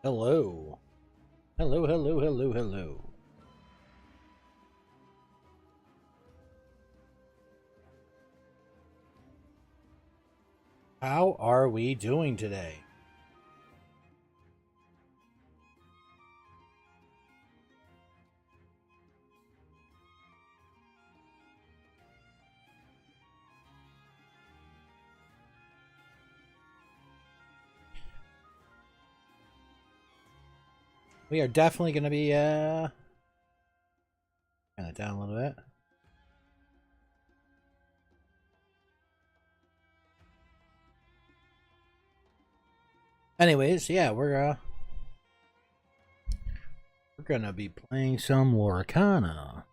Hello. Hello, hello, hello, hello. How are we doing today? We are definitely going to be, turn it down a little bit. Anyways, yeah, we're going to be playing some Lorcana.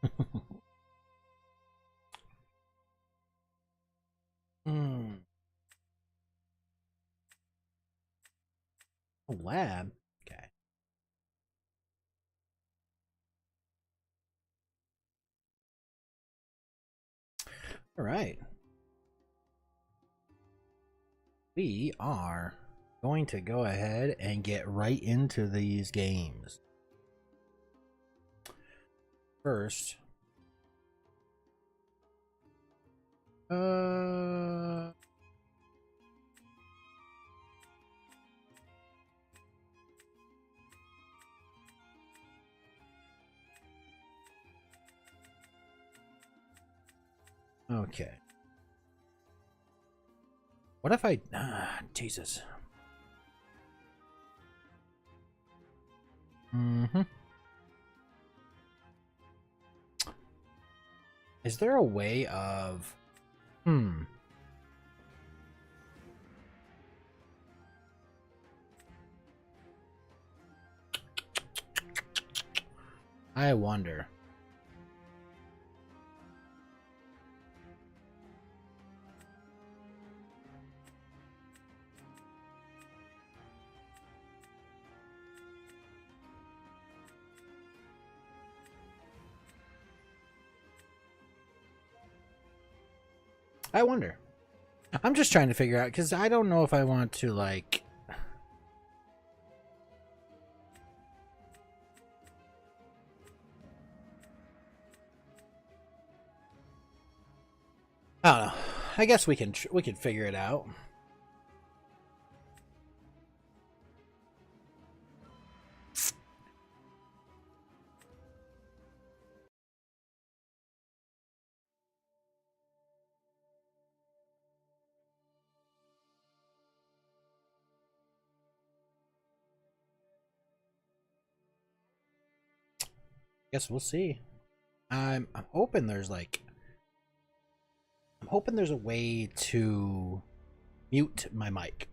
A lab? Okay. All right. We are going to go ahead and get right into these games. First, okay. What if I... Jesus. Is there a way of... I wonder. I'm just trying to figure out, because I don't know if I want to, like... I don't know. I guess we can figure it out. Guess we'll see. I'm hoping there's like... I'm hoping there's a way to mute my mic.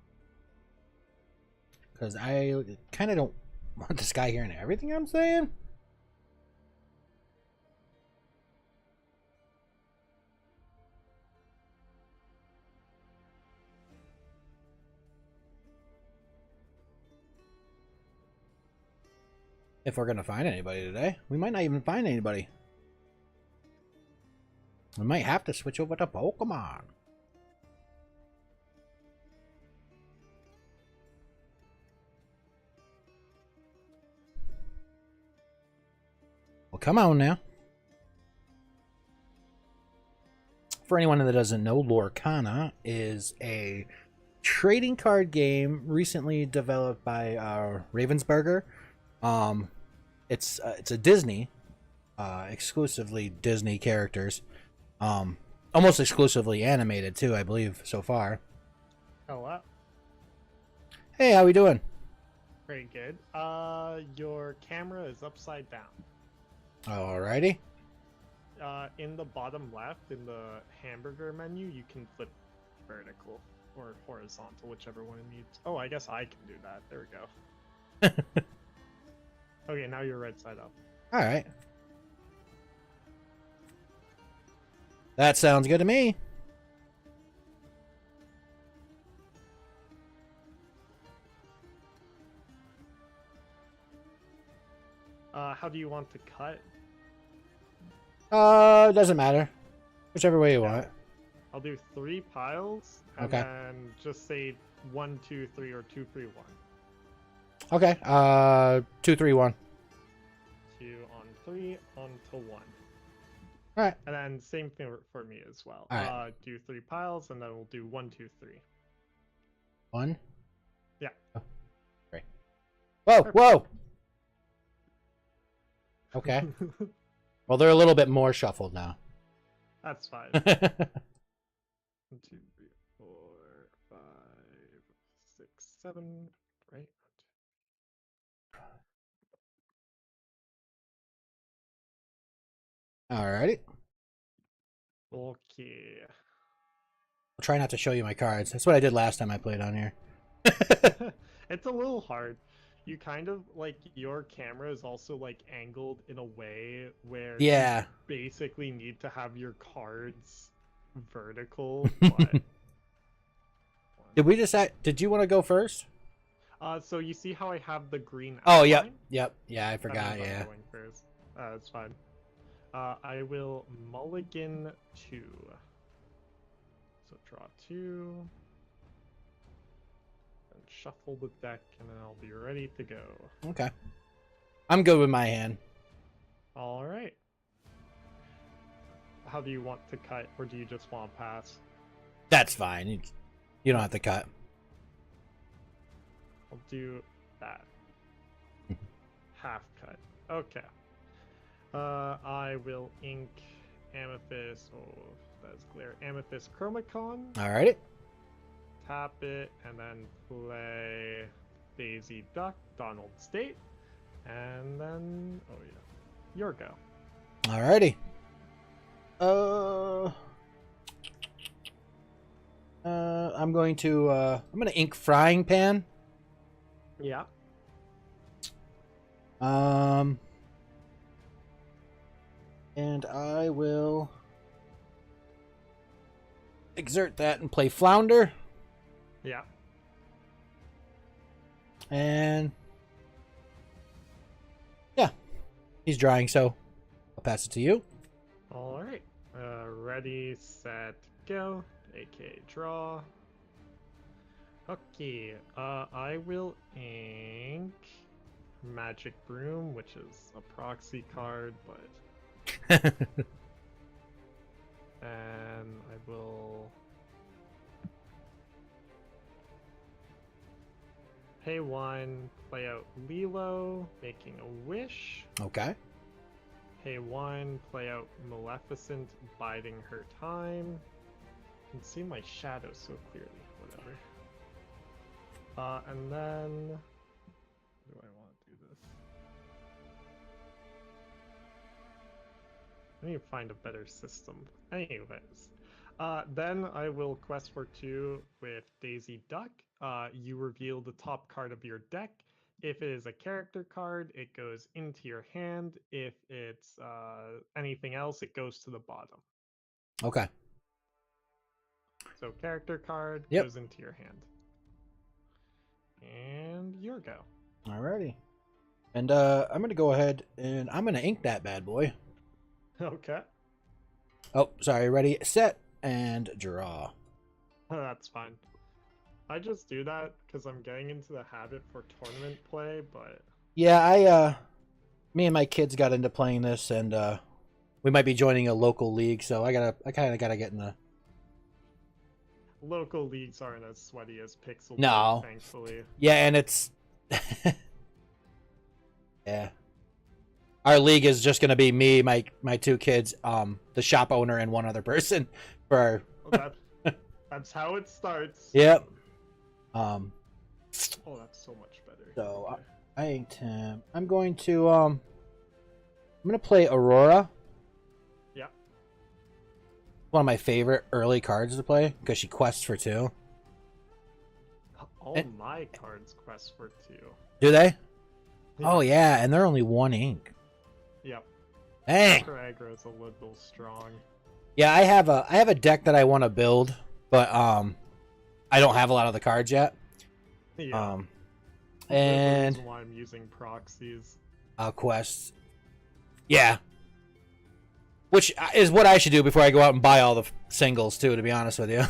Because I kind of don't want this guy hearing everything I'm saying. If we're gonna find anybody today. We might not even find anybody. We might have to switch over to Pokemon. Well, come on now. For anyone that doesn't know, Lorcana is a trading card game recently developed by Ravensburger. It's a Disney, exclusively Disney characters, almost exclusively animated too, I believe, so far. Oh, wow. Hey, how we doing? Very good. Your camera is upside down. Alrighty. In the bottom left, in the hamburger menu, you can flip vertical or horizontal, whichever one it needs. Oh, I guess I can do that. There we go. Okay, now you're right side up. Alright. That sounds good to me. How do you want to cut? Doesn't matter. Whichever way you want. I'll do 3 piles, and Okay. then just say 1, 2, 3, or 2, 3, 1. Okay. 2, 3, 1. 2 on 3, on to 1. All right. And then same thing for me as well. All right. Do 3 piles, and then we'll do 1, 2, 3. 1. Yeah. Oh, 3. Whoa, Perfect. whoa. Okay. Well, they're a little bit more shuffled now. That's fine. 1, 2, 3, 4, 5, 6, 7. Right. Alrighty. Okay. I'll try not to show you my cards. That's what I did last time I played on here. It's a little hard. You kind of like your camera is also like angled in a way where Yeah. you basically need to have your cards vertical, but Did we decide? Did you want to go first? so you see how I have the green Oh, yep. outline? Yep. Yeah, I That forgot. means I'm Yeah. going first. It's fine. I will mulligan 2. So draw 2. And shuffle the deck, and then I'll be ready to go. Okay. I'm good with my hand. Alright. How do you want to cut, or do you just want to pass? That's fine. You don't have to cut. I'll do that. Half cut. Okay. I will ink Amethyst. Oh, that's clear. Amethyst Chromacon. Alrighty. Tap it, and then play Daisy Duck, Donald State. And then, oh yeah, your go. Alrighty. I'm going to ink Frying Pan. Yeah. And I will exert that and play Flounder. Yeah. And yeah, he's drawing, so I'll pass it to you. All right. Ready, set, go. AK draw. Okay. I will ink Magic Broom, which is a proxy card, but and I will pay 1, play out Lilo, making a wish. Okay. Pay 1, play out Maleficent, biding her time. You can see my shadow so clearly, whatever. And then, how do I want to do this? I need to find a better system. Anyways, then I will quest for 2 with Daisy Duck. You reveal the top card of your deck. If it is a character card, it goes into your hand. If it's anything else, it goes to the bottom. Okay. So character card Yep. goes into your hand. And your go. Alrighty. And I'm gonna go ahead and I'm gonna ink that bad boy. Okay. Oh, sorry. Ready, set, and draw. That's fine. I just do that because I'm getting into the habit for tournament play, but Yeah, me and my kids got into playing this, and we might be joining a local league, so I kind of gotta get in the. local leagues aren't as sweaty as Pixel. No. Play, thankfully. Yeah, and it's. Yeah. Our league is just gonna be me, my 2 kids, the shop owner, and 1 other person for our. Well, that's how it starts. Yep. Oh, that's so much better. So Okay. I inked him. I'm going to I'm gonna play Aurora. Yeah. One of my favorite early cards to play because she quests for 2. All And- my cards quest for 2. Do they? Yeah. Oh yeah, and they're only 1 ink. Yep. Dang. Her aggro is a little strong. Yeah, I have a deck that I want to build, but I don't have a lot of the cards yet. Yeah. That's the And reason why I'm using proxies. quests. Yeah. Which is what I should do before I go out and buy all the singles too, to be honest with you.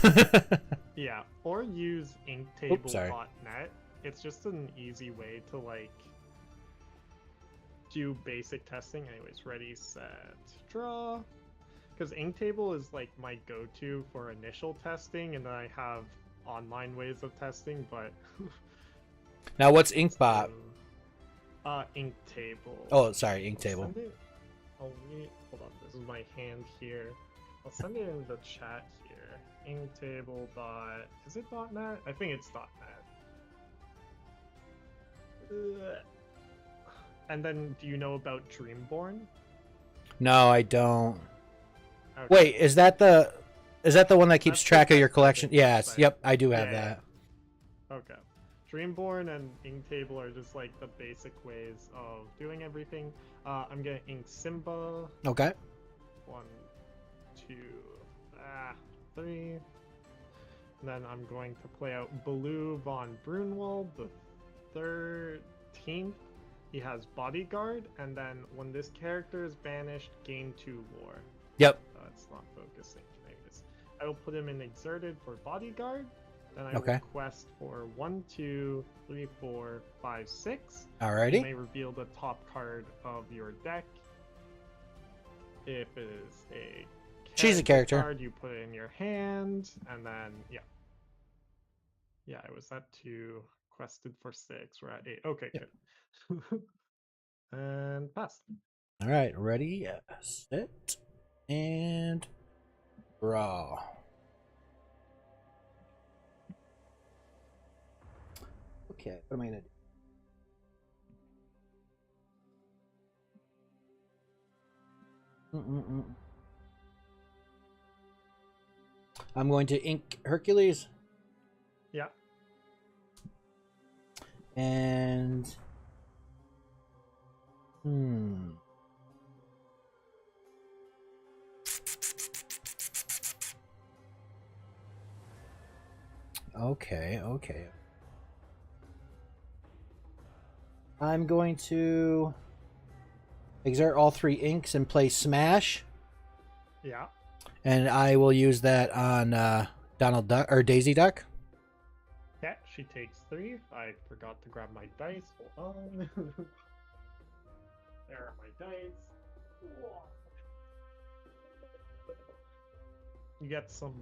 Yeah. Or use sorry. inktable.net it's just an easy way to like do basic testing. Anyways, ready, set, draw. Because Inktable is like my go-to for initial testing, and then I have online ways of testing, but Now, what's Inkbot? Inktable. Oh, sorry, Inktable. Hold on, this is my hand here. I'll send it in the chat here. Inktable dot, is it .net? I think it's .net. And then, do you know about Dreamborn? No, I don't. Okay. Wait, is that the one that keeps That's track the of your best collection? testing Yes. website. Yep, I do have Yeah. that. Okay. Dreamborn and Inktable are just like the basic ways of doing everything. I'm gonna ink Simba. Okay. 1, 2, 3. And then I'm going to play out Baloo von Brunwald, the 13th. He has Bodyguard, and then when this character is banished, gain 2 lore. Yep. It's not focusing. Anyways, I will put him in Exerted for Bodyguard. Then I Okay. will quest for 1, 2, 3, 4, 5, 6. You Alrighty. may reveal the top card of your deck. If it is a She's a character. card, you put it in your hand, and then yeah, I was at 2, quested for 6. We're at 8. Okay, Yep. good. And pass. All right, ready, set, and draw. Okay, what am I gonna do? I'm going to ink Hercules. Yeah. And okay. I'm going to exert all 3 inks and play Smash, Yeah. and I will use that on Donald Duck or Daisy Duck. Yeah, she takes 3. I forgot to grab my dice. Hold on. There are my dice. You get some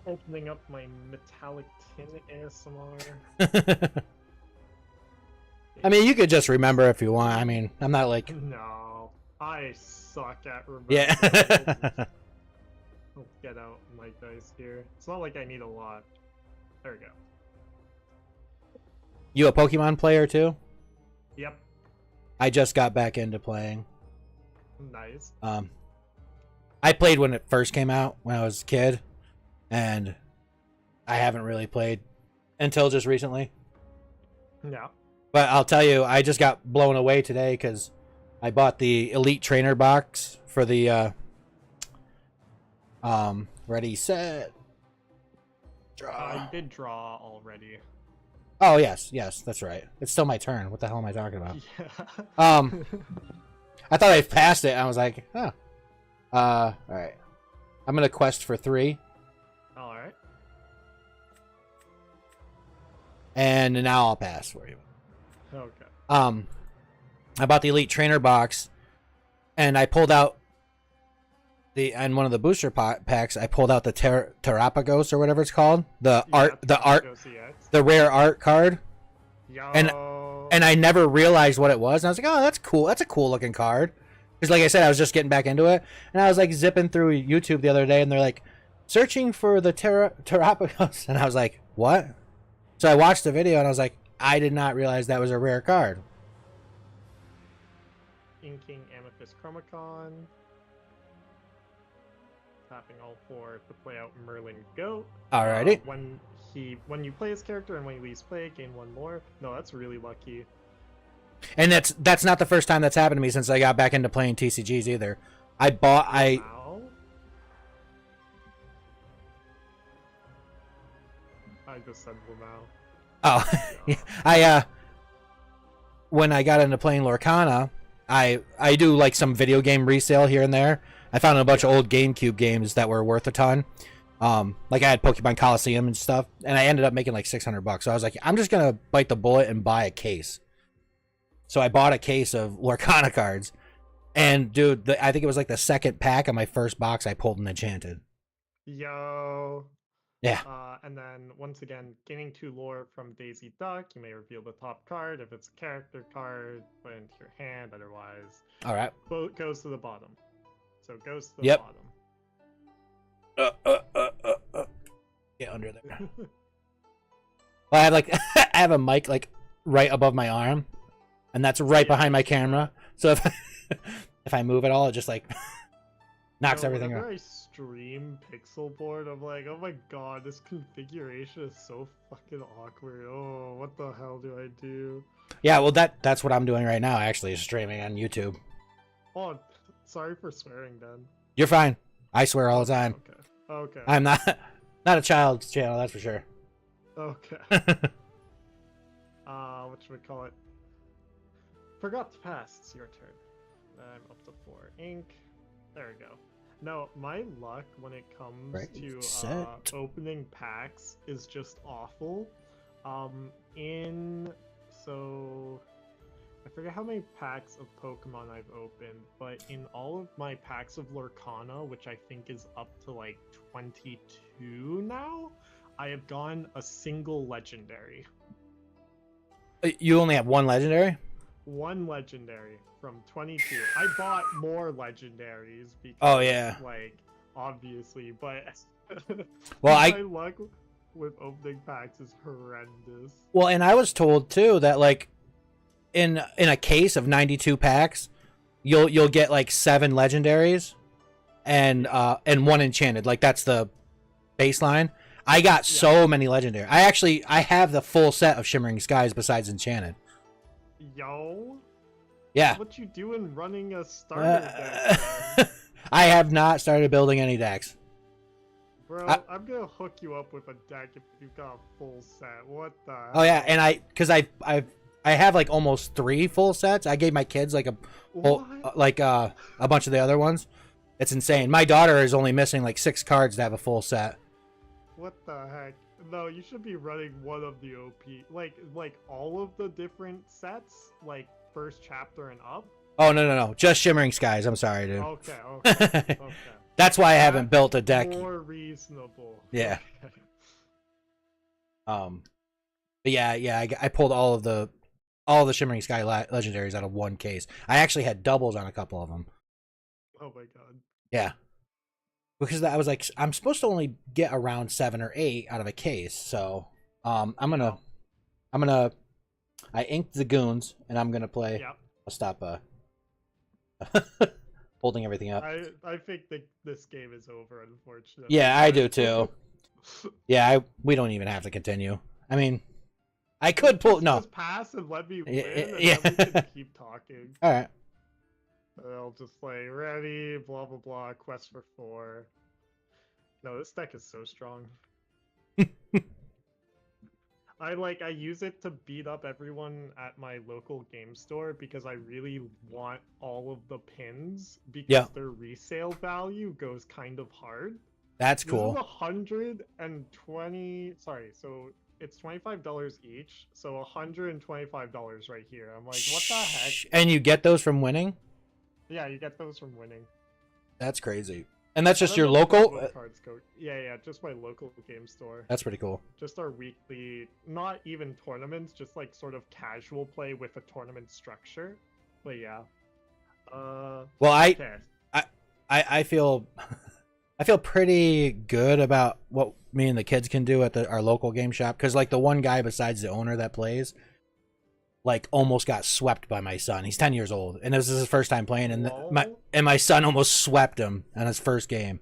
opening up my metallic tin ASMR. I mean, you could just remember if you want. I mean, I'm not like... No, I suck at remembering. Yeah. Let's get out my dice here. It's not like I need a lot. There we go. You a Pokemon player too? Yep. I just got back into playing. Nice. I played when it first came out when I was a kid, and I haven't really played until just recently. Yeah. But I'll tell you, I just got blown away today because I bought the Elite Trainer box for the ready, set, draw. I did draw already. Oh yes, that's right. It's still my turn. What the hell am I talking about? Yeah. I thought I passed it. And I was like, huh. All right. I'm gonna quest for 3, All right. and now I'll pass for you. Okay. I bought the Elite Trainer box, and I pulled out and one of the booster packs. I pulled out the Terrapagos or whatever it's called, the rare art card, and I never realized what it was. And I was like, oh, that's cool. That's a cool looking card. Because like I said, I was just getting back into it, and I was like zipping through YouTube the other day, and they're like searching for the Terrapagos, and I was like, what? So I watched the video, and I was like, I did not realize that was a rare card. Inking Amethyst Chromacon. Tapping all 4 to play out Merlin Goat. Alrighty. When you play his character and when you least play it, gain 1 more. No, that's really lucky. And that's not the first time that's happened to me since I got back into playing TCGs either. Wow. I just said Lamau. Oh, when I got into playing Lorcana, I do like some video game resale here and there. I found a bunch of old GameCube games that were worth a ton, Like I had Pokemon Coliseum and stuff, and I ended up making like $600. So I was like, I'm just gonna bite the bullet and buy a case. So I bought a case of Lorcana cards, and dude, I think it was like the second pack of my first box I pulled an enchanted. Yo. Yeah. And then once again, gaining 2 lore from Daisy Duck. You may reveal the top card. If it's a character card, put it into your hand. Otherwise, All right. boat goes to the bottom. So it goes to the Yep. bottom. Get under there. Well, I have like I have a mic like right above my arm, and that's right behind my camera. So if if I move at all, it just like knocks everything whenever out. I stream pixel board, I'm like, oh my god, this configuration is so fucking awkward. Oh, what the hell do I do? Yeah, well that's what I'm doing right now. Actually, is streaming on YouTube. Oh, sorry for swearing, then. You're fine. I swear all the time. Okay. Okay. I'm not a child's channel, that's for sure. Okay. What should we call it? Forgot to pass. It's your turn. I'm up to 4 ink. There we go. No, my luck when it comes Right, to set. opening packs is just awful. So I forget how many packs of Pokemon I've opened, but in all of my packs of Lorcana, which I think is up to like 22 now, I have gotten a single legendary. You only have one legendary? One legendary from 22. I bought more legendaries because, Oh, yeah. like, obviously, but Well, my luck with opening packs is horrendous. Well, and I was told too that like in a case of 92 packs, you'll get like 7 legendaries and 1 enchanted. Like that's the baseline. I got so many legendary. I have the full set of Shimmering Skies besides enchanted. Yo, Yeah. what you doing running a starter deck, man? I have not started building any decks. Bro, I'm gonna hook you up with a deck if you've got a full set. What the hell? Oh yeah, and I have like almost 3 full sets. I gave my kids like a whole, a bunch of the other ones. It's insane. My daughter is only missing like 6 cards to have a full set. What the heck? No, you should be running one of the OP, like all of the different sets, like first chapter and up. Oh no, just Shimmering Skies. I'm sorry, dude. Okay, okay. That's why I haven't built a deck. More reasonable. Yeah. Okay. But yeah, I pulled all the Shimmering Sky legendaries out of one case. I actually had doubles on a couple of them. Oh my god. Yeah. Because I was like, I'm supposed to only get around 7 or 8 out of a case, so I inked the goons, and I'm gonna play. Yep. I'll stop holding everything up. I think that this game is over, unfortunately. Yeah, I do too. Yeah, we don't even have to continue. I mean, I could pull Just pass and let me win, and yeah. then we can keep talking. All right. I'll just play ready, blah blah blah, quest for 4. No, this deck is so strong. I use it to beat up everyone at my local game store because I really want all of the pins because their resale value goes kind of hard. That's cool. This is 120. Sorry, so it's $25 each, so $125 right here. I'm like, what the heck? And you get those from winning? Yeah, you get those from winning. That's crazy. And that's just your local? Cards go. Yeah, just my local game store. That's pretty cool. Just our weekly, not even tournaments, just like sort of casual play with a tournament structure. But yeah. Well, okay. I feel I feel pretty good about what me and the kids can do at our local game shop, because like the one guy besides the owner that plays, like almost got swept by my son. He's 10 years old, and this is his first time playing, and my son almost swept him on his first game.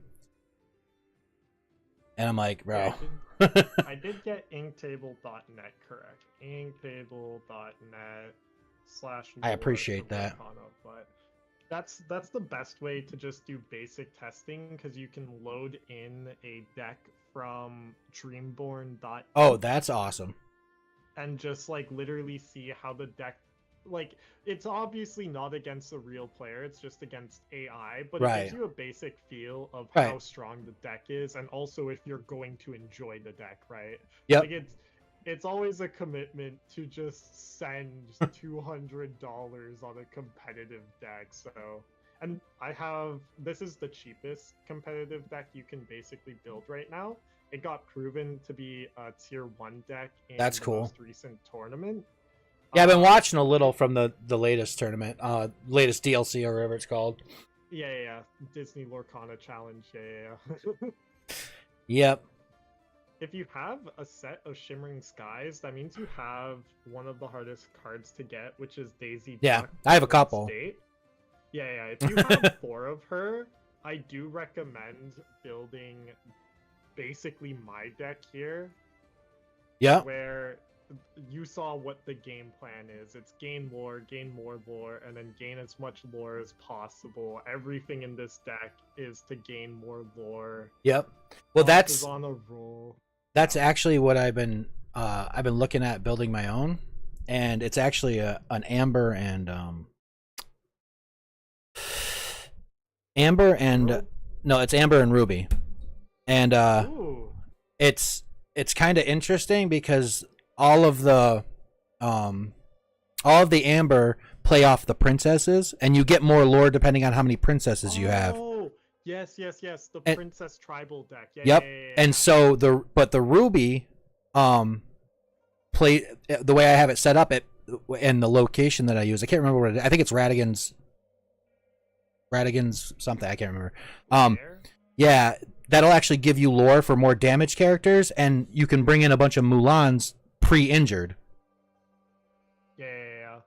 And I'm like, bro. I did get inktable.net correct. Inktable.net / I appreciate that. But that's the best way to just do basic testing, because you can load in a deck from dreamborn.net. Oh, that's awesome. And just like literally see how the deck like it's obviously not against a real player, it's just against AI, but it gives Right. you a basic feel of Right. how strong the deck is, and also if you're going to enjoy the deck, right? Yep. Like it's always a commitment to just send $200 on a competitive deck. So, and I have this is the cheapest competitive deck you can basically build right now. It got proven to be a tier 1 deck in That's the cool. most recent tournament. Yeah, I've been watching a little It, from the latest tournament, latest DLC or whatever it's called. yeah. Disney Lorcana challenge. Yeah. Yep. If you have a set of Shimmering Skies, that means you have one of the hardest cards to get, which is Daisy Yeah, Duck I have a Island couple. State. Yeah. If you have 4 of her, I do recommend building basically my deck here, Yep. where you saw what the game plan is. It's gain more lore, and then gain as much lore as possible. Everything in this deck is to gain more lore. Yep. Well, Boss is on a roll. that's actually what I've been looking at building my own, and it's actually an amber and Emerald? no, it's amber and ruby, and Ooh. it's it's kind of interesting because all of the um all of the amber play off the princesses, and you get more lore depending on how many princesses you have. Oh, yes. The And Princess Tribal deck. yep, Yeah. and so the ruby um play the way I have it set up, it and the location that I use. I can't remember what it is. I think it's Radigan's something. I can't remember. There? Yeah, that'll actually give you lore for more damage characters, and you can bring in a bunch of Mulans pre-injured. Yeah.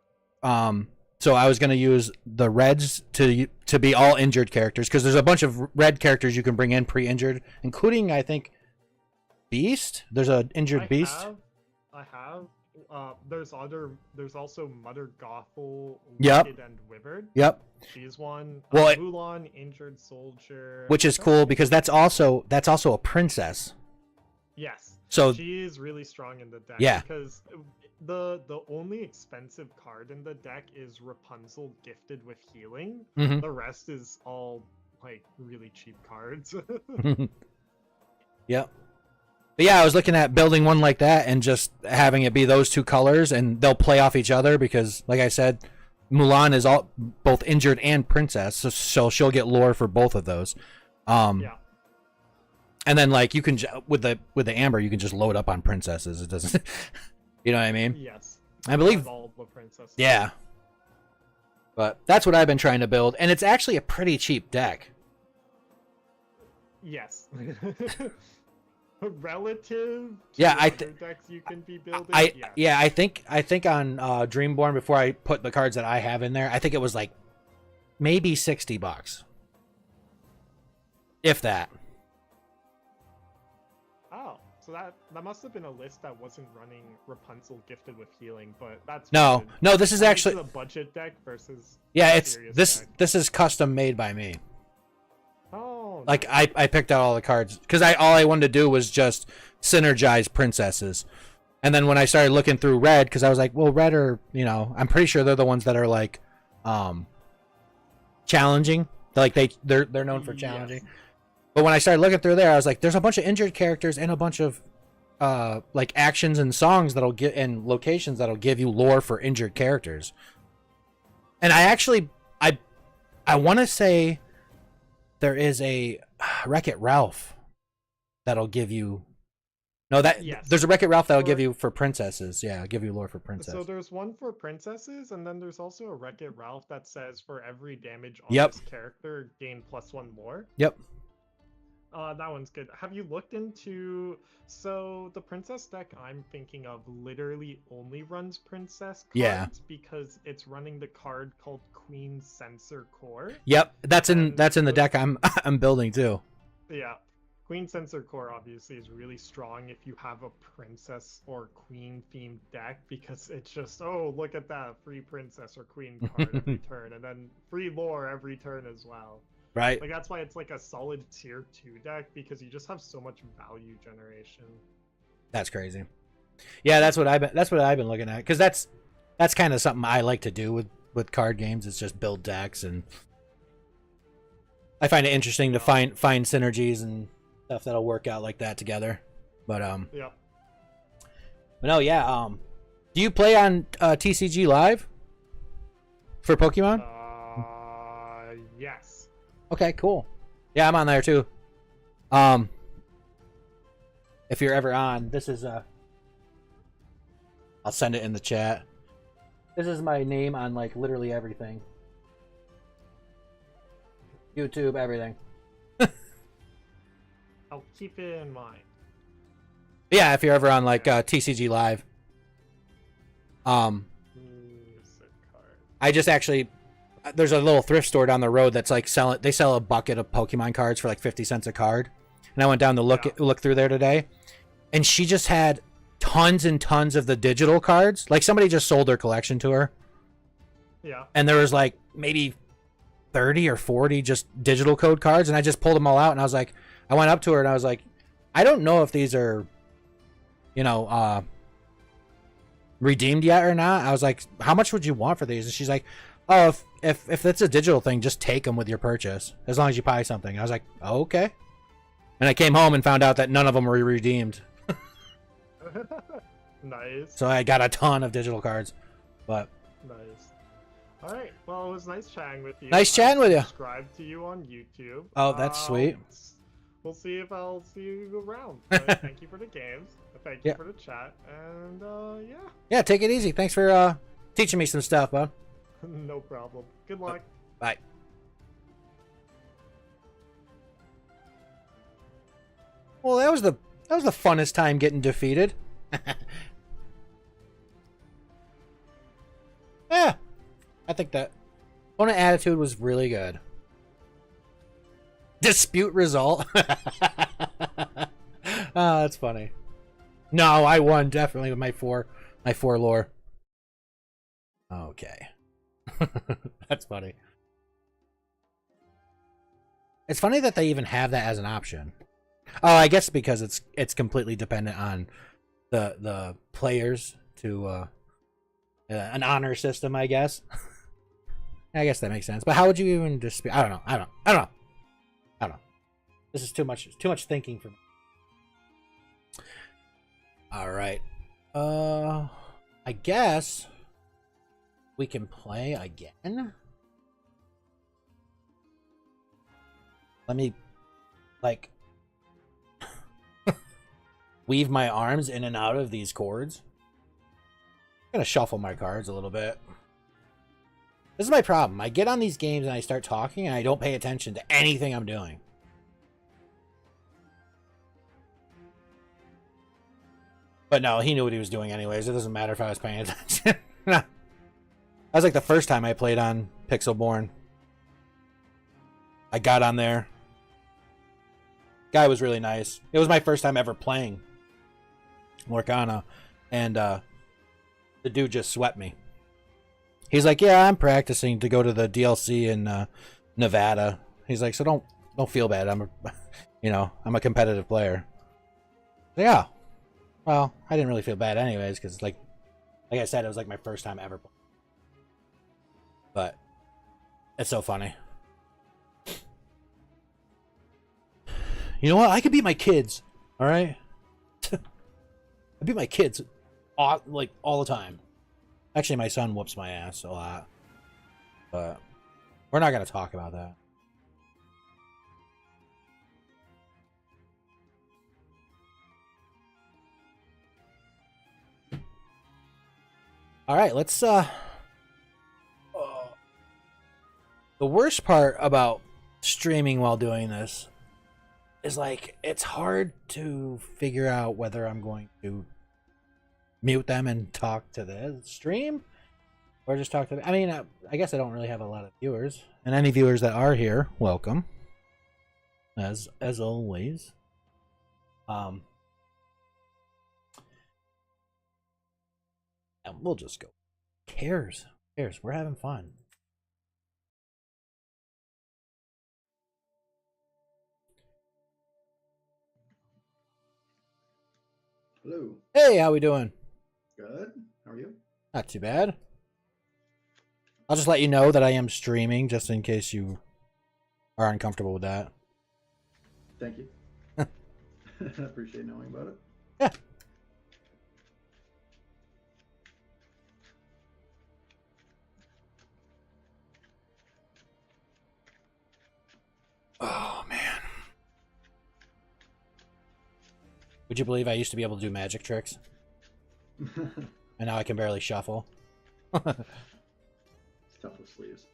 So I was gonna use the reds to be all injured characters because there's a bunch of red characters you can bring in pre-injured, including I think Beast. There's an injured Beast. I have. There's also Mother Gothel, Yep. Wicked, and Withered. Yep. She's one. Well, Mulan, Injured Soldier. which is cool because that's also a princess. Yes. So She is really strong in the deck. Yeah. Because the only expensive card in the deck is Rapunzel gifted with healing. Mhm. The rest is all like really cheap cards. Yep. But yeah, I was looking at building one like that and just having it be those two colors, and they'll play off each other because, like I said, Mulan is all both injured and princess, so she'll get lore for both of those. Yeah. And then like you can with the amber, you can just load up on princesses. It doesn't, you know what I mean? Yes. I believe. All the princesses. Yeah. But that's what I've been trying to build, and it's actually a pretty cheap deck. Yes. Relative to Yeah, other decks you can be building. I think on Dreamborn, before I put the cards that I have in there, I think it was like maybe $60, if that. Oh, so that must have been a list that wasn't running Rapunzel gifted with healing, but that's No, this is actually a budget deck versus it's serious this deck. this is custom made by me. Oh, Like I picked out all the cards because all I wanted to do was just synergize princesses, and then when I started looking through red, because I was like, well, red are I'm pretty sure they're the ones that are like challenging, like they're known for challenging. Yes. But when I started looking through there, I was like, there's a bunch of injured characters and a bunch of like actions and songs that'll get and locations that'll give you lore for injured characters. And I want to say there is a Wreck-It Ralph that'll give you Yes. there's a Wreck-It Ralph that'll give you for princesses. Yeah, give you lore for princesses. So there's one for princesses, and then there's also a Wreck-It Ralph that says for every damage on Yep. this character, gain +1 more. Yep. That one's good. Have you looked into... So, the princess deck I'm thinking of literally only runs princess cards Yeah. because it's running the card called Queen Censor Core. Yep, that's in And the deck I'm building too. Yeah. Queen Censor Core obviously is really strong if you have a princess or queen themed deck because it's just, oh, look at that, free princess or queen card every turn, and then free lore every turn as well. Right. Like that's why it's like a solid tier 2 deck because you just have so much value generation. That's crazy. Yeah, that's what I've been looking at because that's that's kind of something I like to do with card games. It's just build decks, and I find it interesting to find synergies and stuff that'll work out like that together. But Yeah. but no, yeah. Do you play on TCG Live for Pokemon? Yes. Okay, cool. Yeah, I'm on there too. If you're ever on, this is I'll send it in the chat. This is my name on like literally everything. YouTube, everything. I'll keep it in mind. Yeah, if you're ever on like TCG Live. Music card. I just actually there's a little thrift store down the road that's like they sell a bucket of Pokemon cards for like 50 cents a card. And I went down to look through there today, and she just had tons and tons of the digital cards. Like somebody just sold their collection to her. Yeah. And there was like maybe 30 or 40 just digital code cards, and I just pulled them all out, and I went up to her and I was like, I don't know if these are, redeemed yet or not. I was like, how much would you want for these? And she's like, oh, if it's a digital thing, just take them with your purchase as long as you buy something. I was like, oh, okay. And I came home and found out that none of them were redeemed. Nice. So I got a ton of digital cards, but Nice. All right. Well, it was nice chatting with you. Nice chatting with you. Subscribe to you on YouTube. Oh, that's sweet. We'll see if I'll see you around. But thank you for the games. Thank you for the chat. And yeah. Yeah, take it easy. Thanks for teaching me some stuff, bud. No problem. Good luck. Bye. Well, that was the funnest time getting defeated. Yeah, I think that opponent attitude was really good. Dispute result. Oh, that's funny. No, I won definitely with my four lore. Okay. That's funny. It's funny that they even have that as an option. Oh, I guess because it's completely dependent on the players to an honor system, I guess. I guess that makes sense. But how would you even dispute? I don't know. This is too much thinking for me. All right. I guess we can play again. Let me like weave my arms in and out of these cords. I'm gonna shuffle my cards a little bit. This is my problem. I get on these games and I start talking and I don't pay attention to anything I'm doing. But no, he knew what he was doing anyways. It doesn't matter if I was paying attention. That was like the first time I played on Pixelborn. I got on there. Guy was really nice. It was my first time ever playing Lorcana, and the dude just swept me. He's like, "Yeah, I'm practicing to go to the DLC in Nevada." He's like, "So don't feel bad. I'm a competitive player." Yeah. Well, I didn't really feel bad anyways, because like I said, it was like my first time ever. But it's so funny. You know what? I could beat my kids. All right. I beat my kids, all the time. Actually, my son whoops my ass a lot, but we're not gonna talk about that. All right, let's the worst part about streaming while doing this is like it's hard to figure out whether I'm going to mute them and talk to the stream or just talk to them. I mean, I guess I don't really have a lot of viewers, and any viewers that are here, welcome as always. And we'll just go. Who cares? Who cares? We're having fun. Hello. Hey, how we doing? Good. How are you? Not too bad. I'll just let you know that I am streaming, just in case you are uncomfortable with that. Thank you. I appreciate knowing about it. Yeah. Oh, man. Would you believe I used to be able to do magic tricks? And now I can barely shuffle. It's tough with sleeves.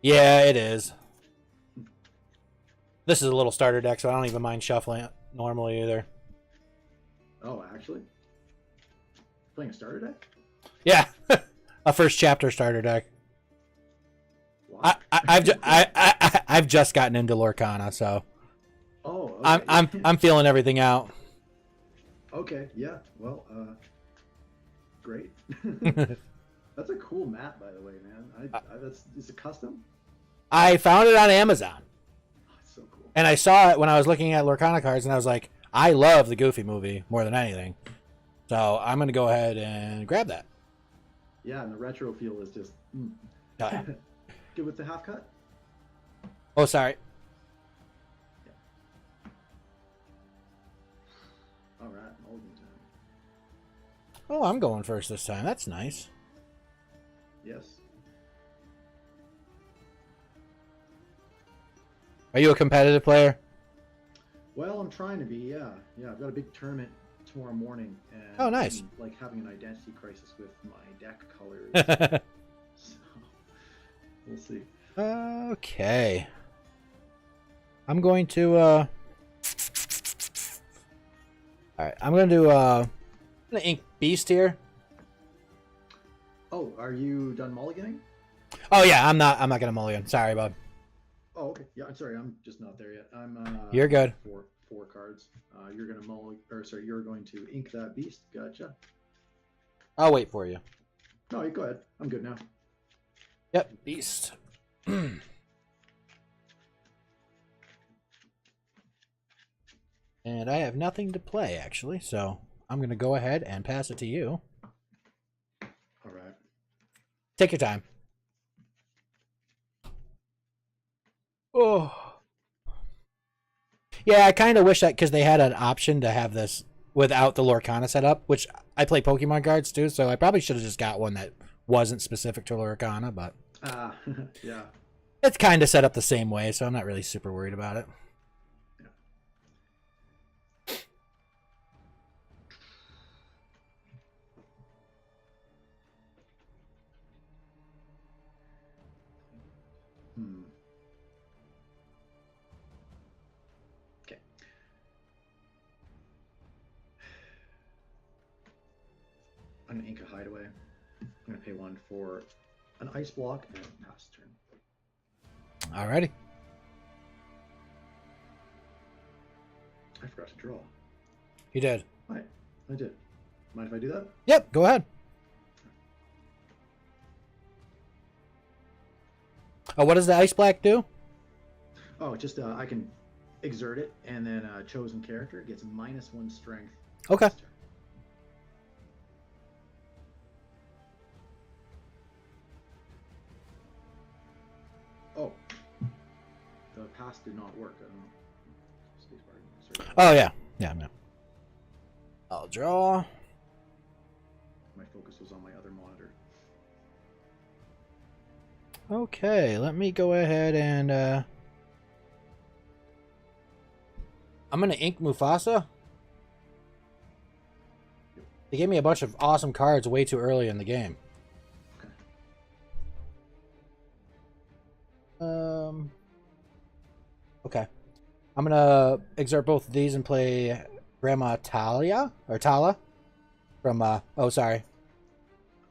Yeah, it is. This is a little starter deck, so I don't even mind shuffling it normally either. Oh, actually? Playing a starter deck? Yeah. A first chapter starter deck. Wow. I've just gotten into Lorcana, so Oh, okay. I'm feeling everything out. Okay, yeah. Well, great. That's a cool map, by the way, man. Is it custom? I found it on Amazon, Oh, it's so cool. and I saw it when I was looking at Lorcana cards, and I was like, I love the Goofy movie more than anything, so I'm gonna go ahead and grab that. Yeah, and the retro feel is just good with the half cut. Oh, sorry. All right, Mulligan time. Oh, I'm going first this time. That's nice. Yes. Are you a competitive player? Well, I'm trying to be. Yeah, yeah. I've got a big tournament tomorrow morning, and Oh, nice. I'm, like having an identity crisis with my deck colors. So we'll see. Okay. I'm going to Alright, I'm gonna ink Beast here. Oh, are you done mulliganing? Oh yeah, I'm not gonna mulligan. Sorry, bud. Oh, okay. Yeah, I'm sorry. I'm just not there yet. I'm. You're good. Four cards. You're gonna you're going to ink that beast. Gotcha. I'll wait for you. No, you go ahead. I'm good now. Yep, Beast. And I have nothing to play, actually, so I'm going to go ahead and pass it to you. All right. Take your time. Oh. Yeah, I kind of wish that, because they had an option to have this without the Lorcana setup, which I play Pokemon cards too, so I probably should have just got one that wasn't specific to Lorcana, but Yeah. it's kind of set up the same way, so I'm not really super worried about it. Okay. I'm gonna ink a hideaway. I'm gonna pay one for an ice block and pass turn. Alrighty. I forgot to draw. You did. Right, I did. Mind if I do that? Yep, go ahead. Oh, what does the ice black do? Oh, just I can exert it, and then a chosen character gets -1 strength. Okay. this turn. Oh, the pass did not work. I don't know. Spacebar, Oh, yeah. Yeah, no. I'll draw. my focus was on my other monitor. Okay, let me go ahead and I'm gonna ink Mufasa. They gave me a bunch of awesome cards way too early in the game. Okay. I'm gonna exert both of these and play Grandma Talia or Tala from oh, sorry.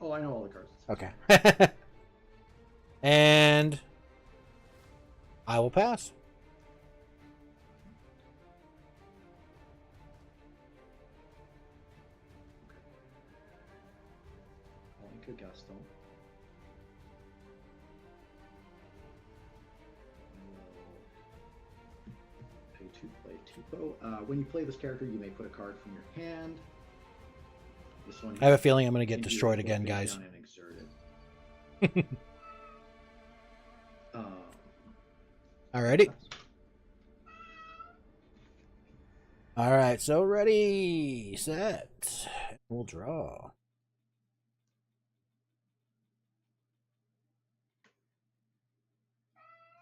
Oh, I know all the cards. Okay. And I will pass. I'll ink a Gaston. Pay to play Tipo. When you play this character, you may put a card from your hand. This one. I have a feeling I'm gonna get can do destroyed both again, face guys. down and exert it. Alrighty. Alright, so ready, set. We'll draw.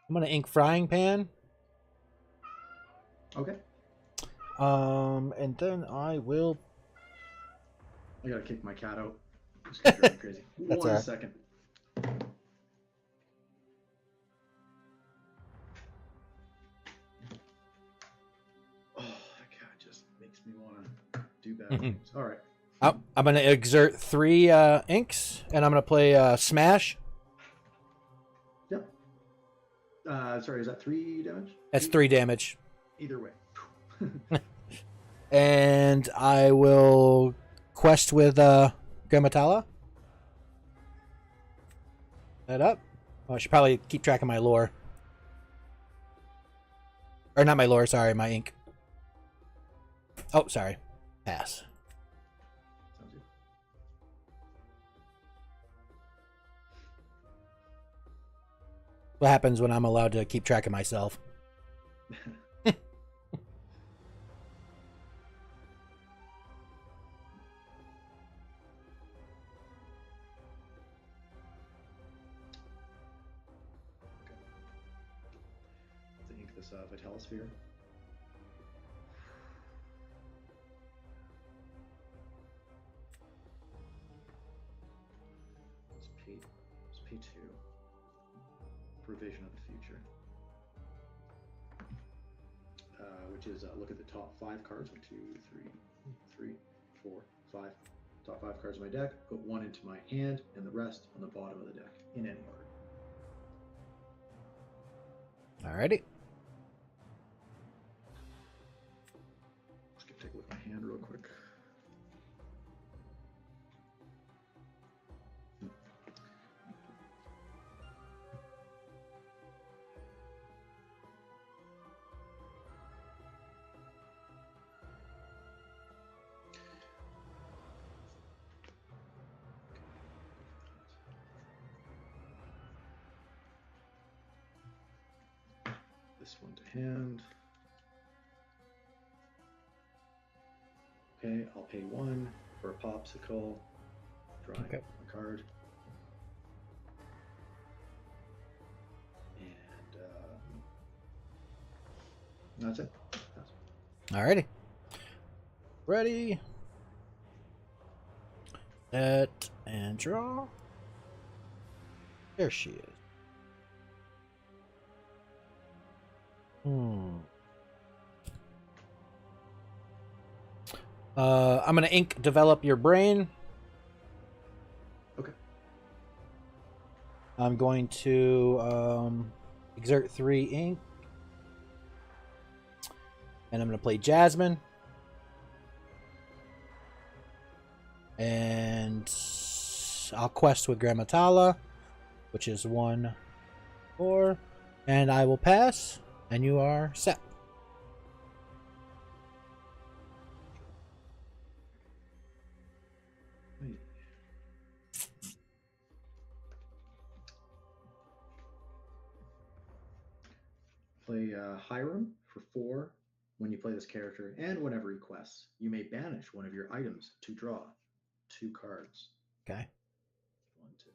I'm gonna ink frying pan. Okay. And then I will. I gotta kick my cat out. It's gonna drive me crazy. That's One all right. second. Oh, that cat just makes me want to do bad things. All right. I'm gonna exert 3 inks, and I'm gonna play Smash. Yep. Sorry, is that 3 damage? That's 3 damage. Either way. And I will quest with Grammatala. That up. Oh, I should probably keep track of my lore. Or not my lore, sorry, my ink. Oh, sorry. Pass. Sounds good. What happens when I'm allowed to keep track of myself? Let's ink this Vitalosphere. Let's pay 2. Provision of the future. Which is look at the top 5 cards. 1, 2, 3, 4, 5. Top 5 cards of my deck. Put 1 into my hand and the rest on the bottom of the deck in any order. Alrighty. Just gonna take a look at my hand real quick. This one to hand. Okay, I'll pay 1 for a popsicle. Drawing Okay. a card. And that's it. Alrighty. Ready. Set and draw. There she is. I'm gonna ink develop your brain. Okay. I'm going to exert 3 ink. And I'm gonna play Jasmine. And I'll quest with Grammatala, which is 1, 4. And I will pass, and you are set. Play Hiram for 4 when you play this character, and whenever he quests. You may banish one of your items to draw 2 cards. Okay. 1, 2.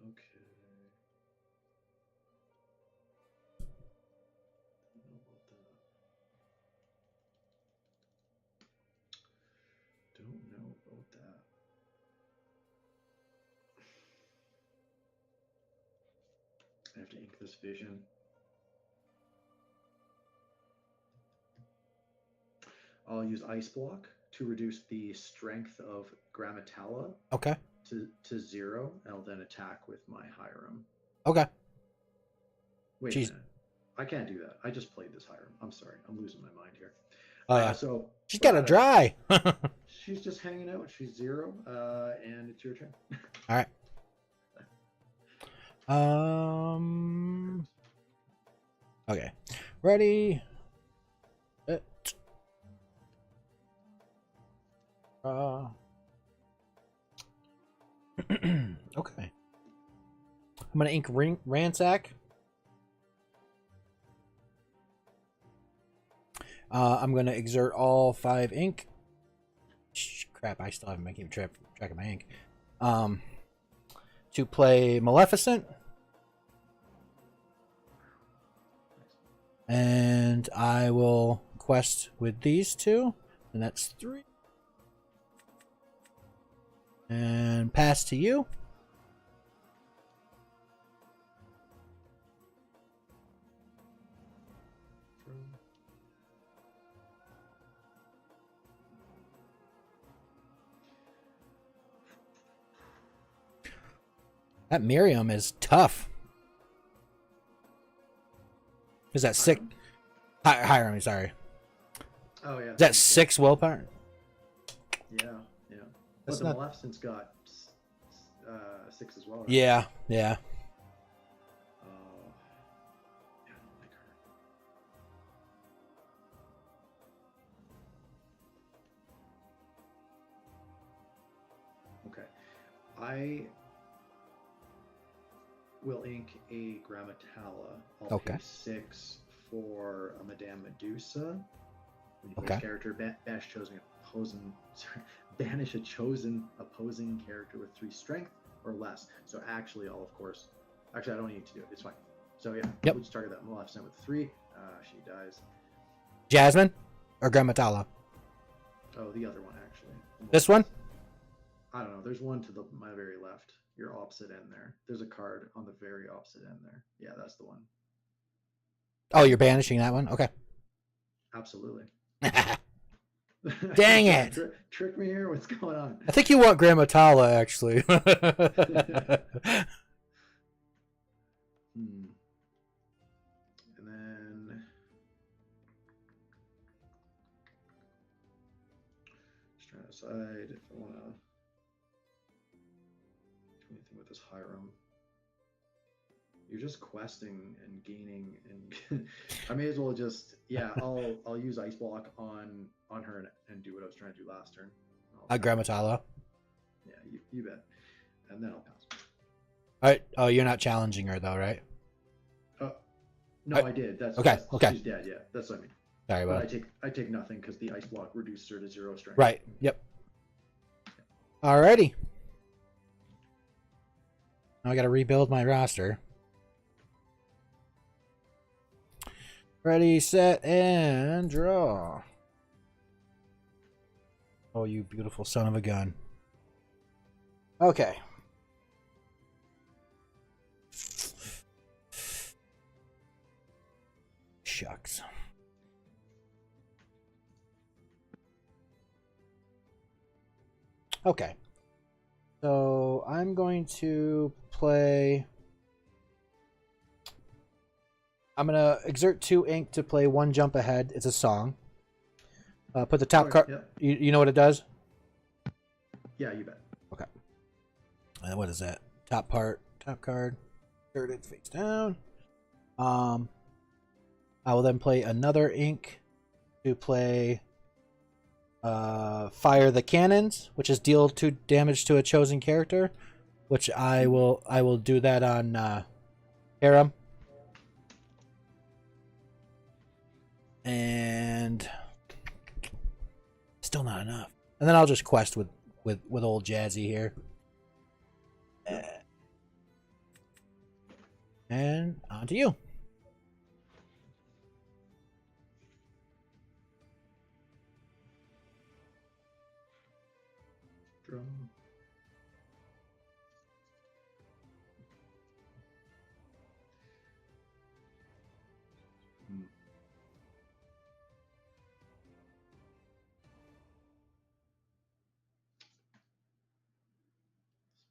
Okay. Don't know about that. I have to ink this vision. I'll use Ice Block to reduce the strength of Grammatala Okay. to 0. I'll then attack with my Hiram. Okay. Wait Jeez. a minute. I can't do that. I just played this Hiram. I'm sorry. I'm losing my mind here. Oh yeah. So She's got to dry. She's just hanging out. She's 0, and it's your turn. All right. Okay. Ready. It. Okay. I'm gonna ink ransack. I'm going to exert all 5 ink. Crap, I still haven't been keeping track of my ink. To play Maleficent. And I will quest with these 2. And that's 3. And pass to you. That Miriam is tough. Is that 6? Hiram, sorry. Oh yeah. Is that 6 willpower? Yeah. That's But the not... Maleficent's got 6 as well. Right? Yeah. Yeah, I don't like her. Okay. I will ink a Grammatala. I'll pay 6 for a Madame Medusa. When you play this character, banish a chosen opposing character with 3 strength or less. So actually, I don't need to do it. It's fine. So yeah, we'll just target that Maleficent with 3. She dies. Jasmine or Grammatala? Oh, the other one actually. This one? I don't know. There's one to my very left. Your opposite end there. There's a card on the very opposite end there. Yeah, that's the one. Oh, you're banishing that one? Okay. Absolutely. Dang it! Trick me here. What's going on? I think you want Grammatala, actually. And then just trying to decide if I want to do anything with this Hiram. You're just questing and gaining, and I may as well just I'll use Ice Block on her and do what I was trying to do last turn. Grammatala. Yeah, you bet. And then I'll pass. All right. Oh, you're not challenging her though, right? No, I did. That's okay. She's dead. Yeah, that's what I mean. Sorry about it. I take nothing because the Ice Block reduced her to 0 strength. Right. Yep. Alrighty. Now I got to rebuild my roster. Ready, set, and draw. Oh, you beautiful son of a gun. Okay. Shucks. Okay. So I'm going to play... I'm going to exert 2 ink to play 1 jump ahead. It's a song. Put the top card... Yep. You know what it does? Yeah, you bet. Okay. And what is that? Top card. Insert it face down. I will then play another ink to play Fire the Cannons, which is deal 2 damage to a chosen character, which I will do that on Harem. And still not enough. And then I'll just quest with old Jazzy here. And on to you. Drum.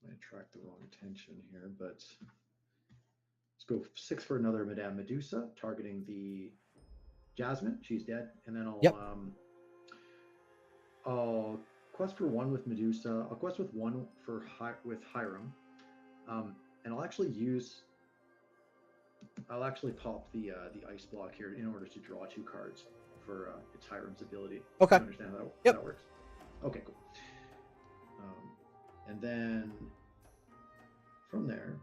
Might attract the wrong attention here, but let's go 6 for another Madame Medusa, targeting the Jasmine. She's dead, and then I'll quest for 1 with Medusa. I'll quest with 1 with Hiram, and I'll actually pop the Ice Block here in order to draw 2 cards for its Hiram's ability. Okay. You understand how that works? Okay, cool. And then from there,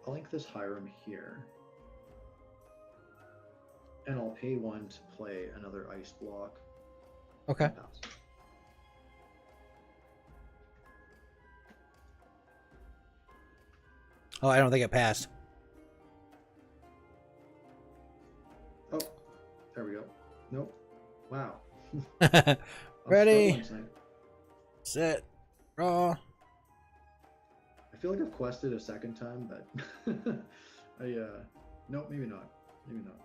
I'll ink this Hiram here. And I'll pay 1 to play another ice block. Okay. Pass. Oh, I don't think it passed. Oh, there we go. Nope. Wow. Ready, I'm struggling tonight. set, draw. I feel like I've quested a second time, but nope, maybe not. Maybe not.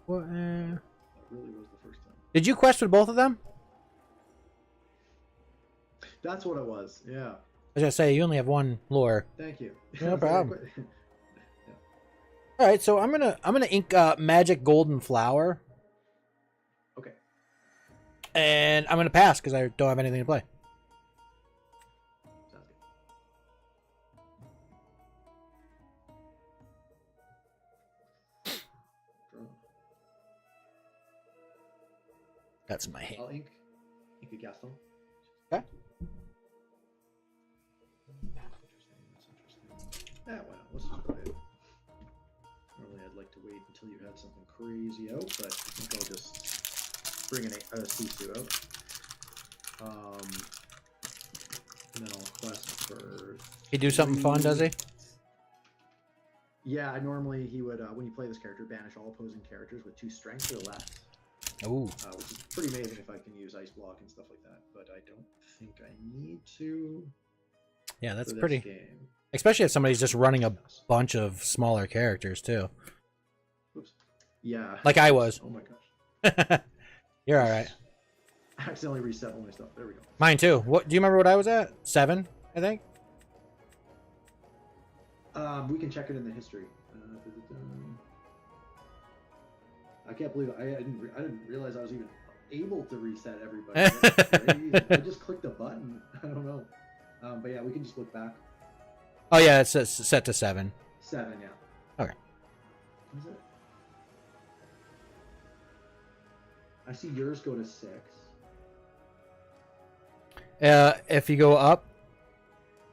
What? That really was the first time. Did you quest with both of them? That's what it was. Yeah. I was gonna say you only have one lore. Thank you. No problem. All right, so I'm gonna ink Magic Golden Flower, Okay. and I'm gonna pass because I don't have anything to play. Sounds good. Draw. That's my hand. I'll ink a Gaston. Okay. That's interesting. Yeah, why not? Let's just play it. Normally I'd like to wait until you had something crazy out, but I think I'll just bring a C2 out. And then I'll quest for... He do something fun, does he? Yeah, normally he would, when you play this character, banish all opposing characters with 2 strength or less. Ooh. Which is pretty amazing if I can use Ice Block and stuff like that, but I don't think I need to. Yeah, that's for this pretty. Game. Especially if somebody's just running a bunch of smaller characters too. Oops. Yeah. Like I was. Oh my gosh. You're all right. I accidentally reset all my stuff. There we go. Mine too. What do you remember? What I was at? 7, I think. We can check it in the history. I can't believe I didn't realize I was even able to reset everybody. That's crazy. I just clicked a button. I don't know. But yeah, we can just look back. Oh yeah, it's set to 7. 7, yeah. Okay. Is it? I see yours go to 6. If you go up,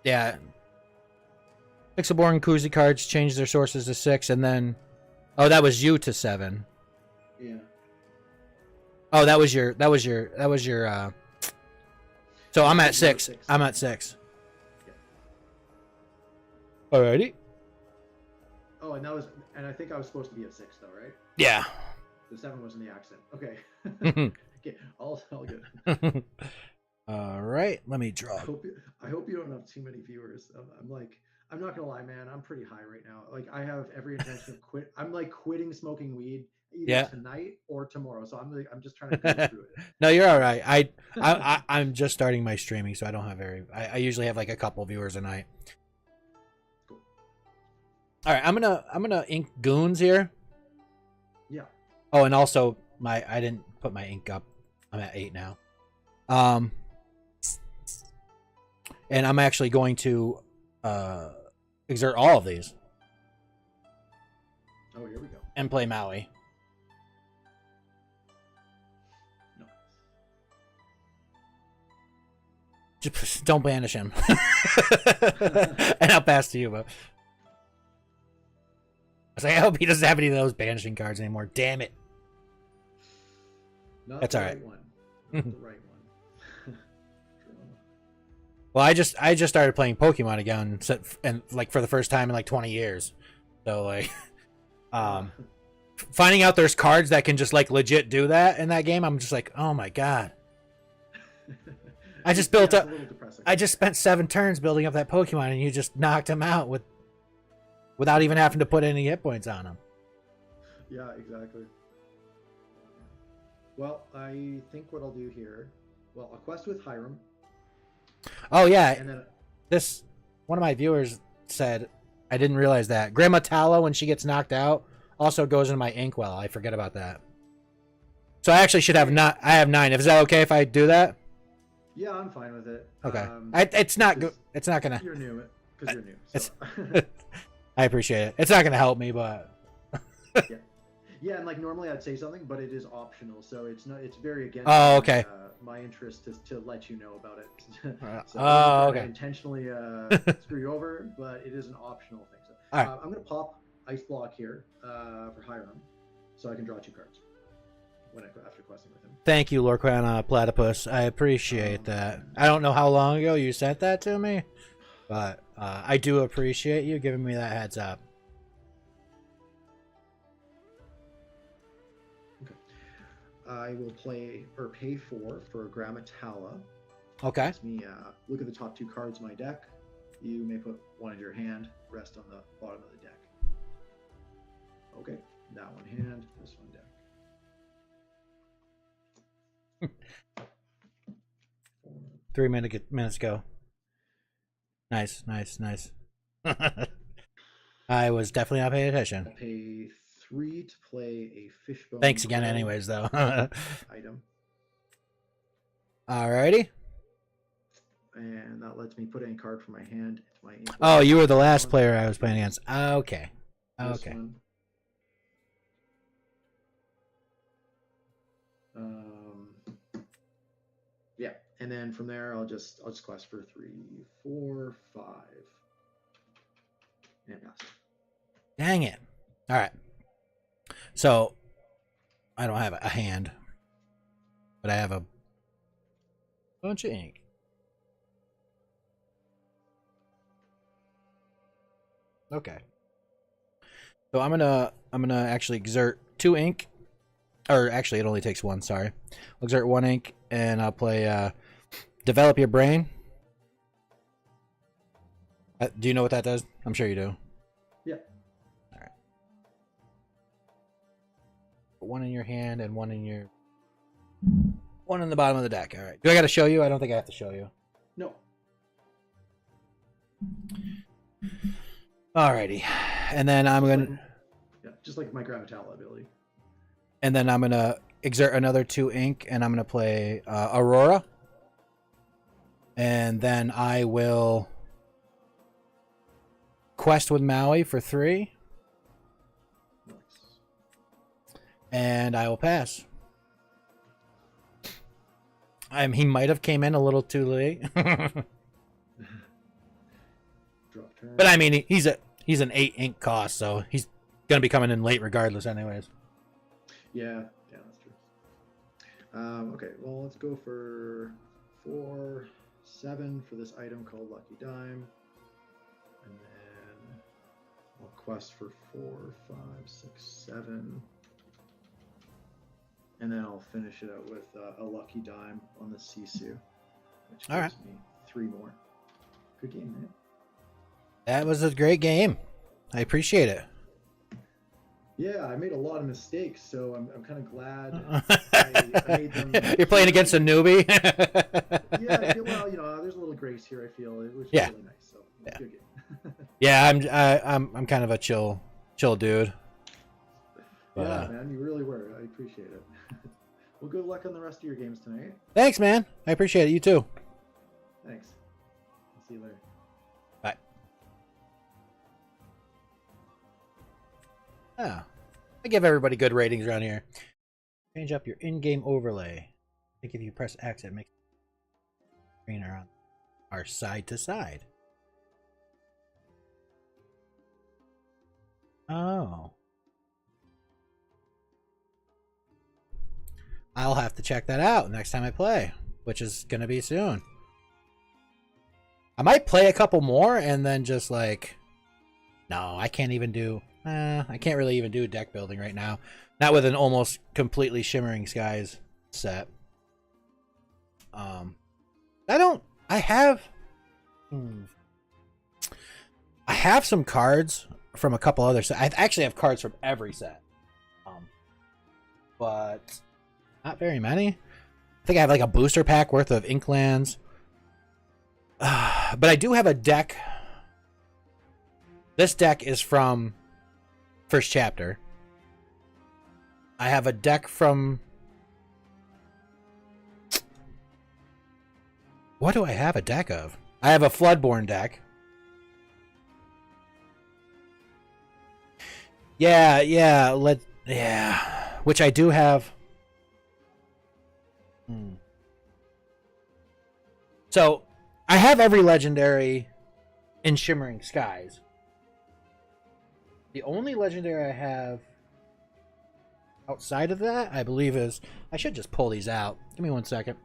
yeah. Pixelborn Koozie cards change their sources to 6, and then, oh, that was you to 7. Yeah. Oh, that was your. So I'm at 6. I'm at 6. Yeah. Alrighty. Oh, and I think I was supposed to be at 6 though, right? Yeah. The 7 was in the accent. Okay. Okay, all good. All right. Let me draw. I hope you don't have too many viewers. I'm not gonna lie, man. I'm pretty high right now. Like, I have every intention of quit. I'm like quitting smoking weed either tonight or tomorrow. So I'm just trying to go through it. No, you're all right. I'm just starting my streaming, so I don't have I usually have like a couple viewers a night. Cool. All right, I'm gonna ink Goons here. Yeah. Oh, and also I didn't put my ink up. I'm at 8 now. And I'm actually going to exert all of these. Oh, here we go. And play Maui. No. Just don't banish him. And I'll pass to you, but I was like, I hope he doesn't have any of those banishing cards anymore. Damn it. Not That's the all right right. one. Not the right one. Well, I just started playing Pokemon again, and like for the first time in like 20 years. So like, finding out there's cards that can just like legit do that in that game, I'm just like, oh my god. I just built up. I just spent 7 turns building up that Pokemon, and you just knocked him out without even having to put any hit points on him. Yeah, exactly. Well, I think what I'll do here, I'll quest with Hiram. Oh yeah, And then this one of my viewers said I didn't realize that Grandma Tala, when she gets knocked out, also goes into my inkwell. I forget about that. So I actually should have not. I have 9. Is that okay if I do that? yeah, I'm fine with it. Okay. It's not good. It's not gonna. You're new, because you're new. It's- So. I appreciate it. It's not gonna help me, but Yeah, and like normally I'd say something, but it is optional, so it's not. It's very against Oh, okay. my interest to let you know about it. So I wasn't Oh, trying okay. to intentionally screw you over, but it is an optional thing. So All right. I'm gonna pop ice block here for Hiram, so I can draw 2 cards after questing with him. Thank you, Lorcana Platypus. I appreciate that. I don't know how long ago you sent that to me, but I do appreciate you giving me that heads up. Okay. I will pay 4 for Grammatala. Okay. Lets me look at the top 2 cards of my deck. You may put one in your hand, rest on the bottom of the deck. Okay, that one hand, this one deck. 3 minutes ago. Nice. I was definitely not paying attention. I'll pay 3 to play a fishbone. Thanks again, claw anyways, though. item. Alrighty. And that lets me put any card from my hand into my. Oh, you were the last player I was playing against. Okay. Okay. Yeah, and then from there I'll just quest for 3, 4, 5, and pass. Dang it. All right. So I don't have a hand, but I have a bunch of ink. Okay. So I'm gonna actually exert 2 ink, or actually it only takes 1. Sorry, I'll exert 1 ink, and I'll play Develop Your Brain. Do you know what that does? I'm sure you do. Yeah. All right. 1 in your hand and 1 in your 1 in the bottom of the deck. All right. Do I got to show you? I don't think I have to show you. No. Alrighty, and then I'm gonna. Yeah, just like my Gravitala ability. And then I'm gonna exert another 2 ink, and I'm gonna play Aurora. And then I will quest with Maui for 3. Nice. And I will pass. He might have came in a little too late. Drop turn. But I mean, he's an 8 ink cost, so he's gonna be coming in late regardless, anyways. Yeah, that's true. Okay, well, let's go for 4, 7 for this item called Lucky Dime, and then I'll quest for 4, 5, 6, 7, and then I'll finish it out with a Lucky Dime on the Sisu, which gives me 3 more. Good game, man. That was a great game. I appreciate it. Yeah, I made a lot of mistakes, so I'm kind of glad I made them. You're playing against a newbie. Yeah, I feel, well, there's a little grace here. I feel it was Yeah. really nice. So it's a good game. Yeah, I'm kind of a chill dude. But, yeah, man, you really were. I appreciate it. Well, good luck on the rest of your games tonight. Thanks, man. I appreciate it. You too. Thanks. I'll see you later. Bye. Oh, I give everybody good ratings around here. Change up your in-game overlay. I think if you press X, it makes the screen around our side to side. Oh. I'll have to check that out next time I play, which is going to be soon. I might play a couple more and then just like... No, I can't even do... I can't really even do deck building right now. Not with an almost completely Shimmering Skies set. I have some cards from a couple other sets. I actually have cards from every set. But not very many. I think I have like a booster pack worth of Inklands. But I do have a deck. This deck is from first chapter. I have a deck from... What do I have a deck of? I have a Floodborn deck. Yeah, Yeah, which I do have. So I have every legendary in Shimmering Skies. The only legendary I have outside of that, I believe, is I should just pull these out. Give me 1 second.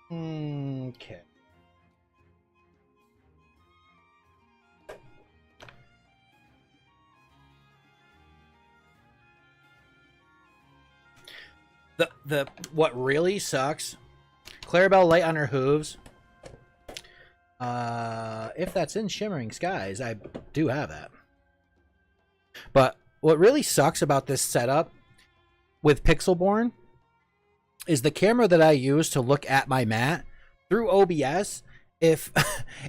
Okay. The what really sucks, Clarabelle Light on her hooves. If that's in Shimmering Skies, I do have that. But what really sucks about this setup with Pixelborn is the camera that I use to look at my mat through OBS. If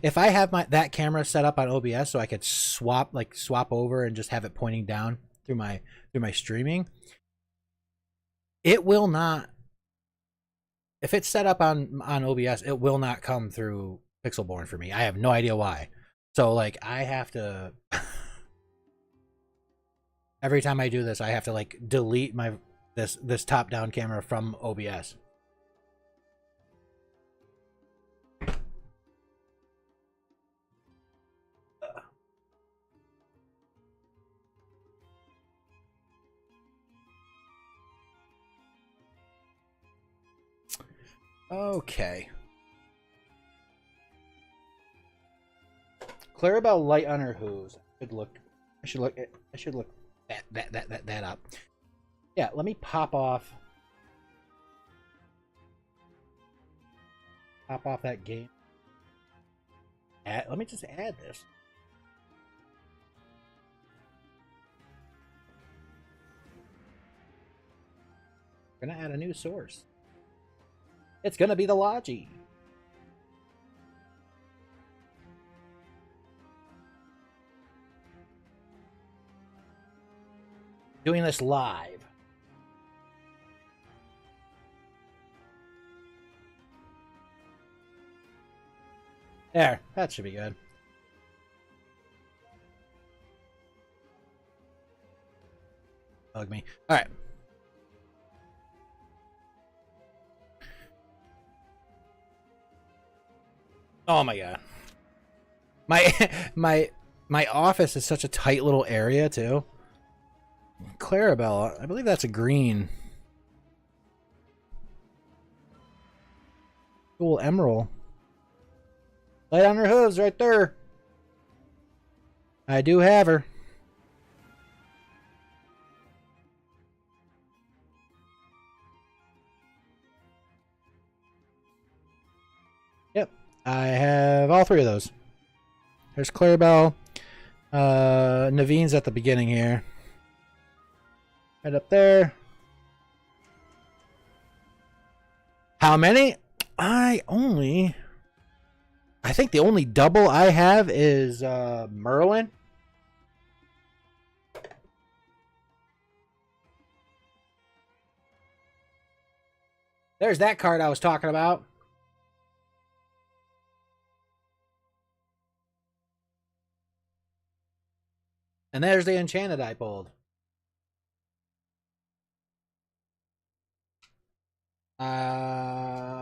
if I have that camera set up on OBS so I could swap over and just have it pointing down through my streaming, it will not. If it's set up on OBS, it will not come through Pixelborn for me. I have no idea why. So like I have to every time I do this, I have to like delete this top down camera from OBS. Okay. Clarabelle Light on her hooves. I should look that up. Yeah, let me pop off that game. Let me just add this. We're gonna add a new source. It's gonna be the Logi. Doing this live. There, that should be good. Bug me. All right. Oh my god. My office is such a tight little area too. Clarabelle, I believe that's a green. Cool emerald. Light on her hooves right there. I do have her. Yep, I have all three of those. There's Clarabelle. Naveen's at the beginning here. Right up there. How many? I think the only double I have is Merlin. There's that card I was talking about. And there's the enchanted I pulled.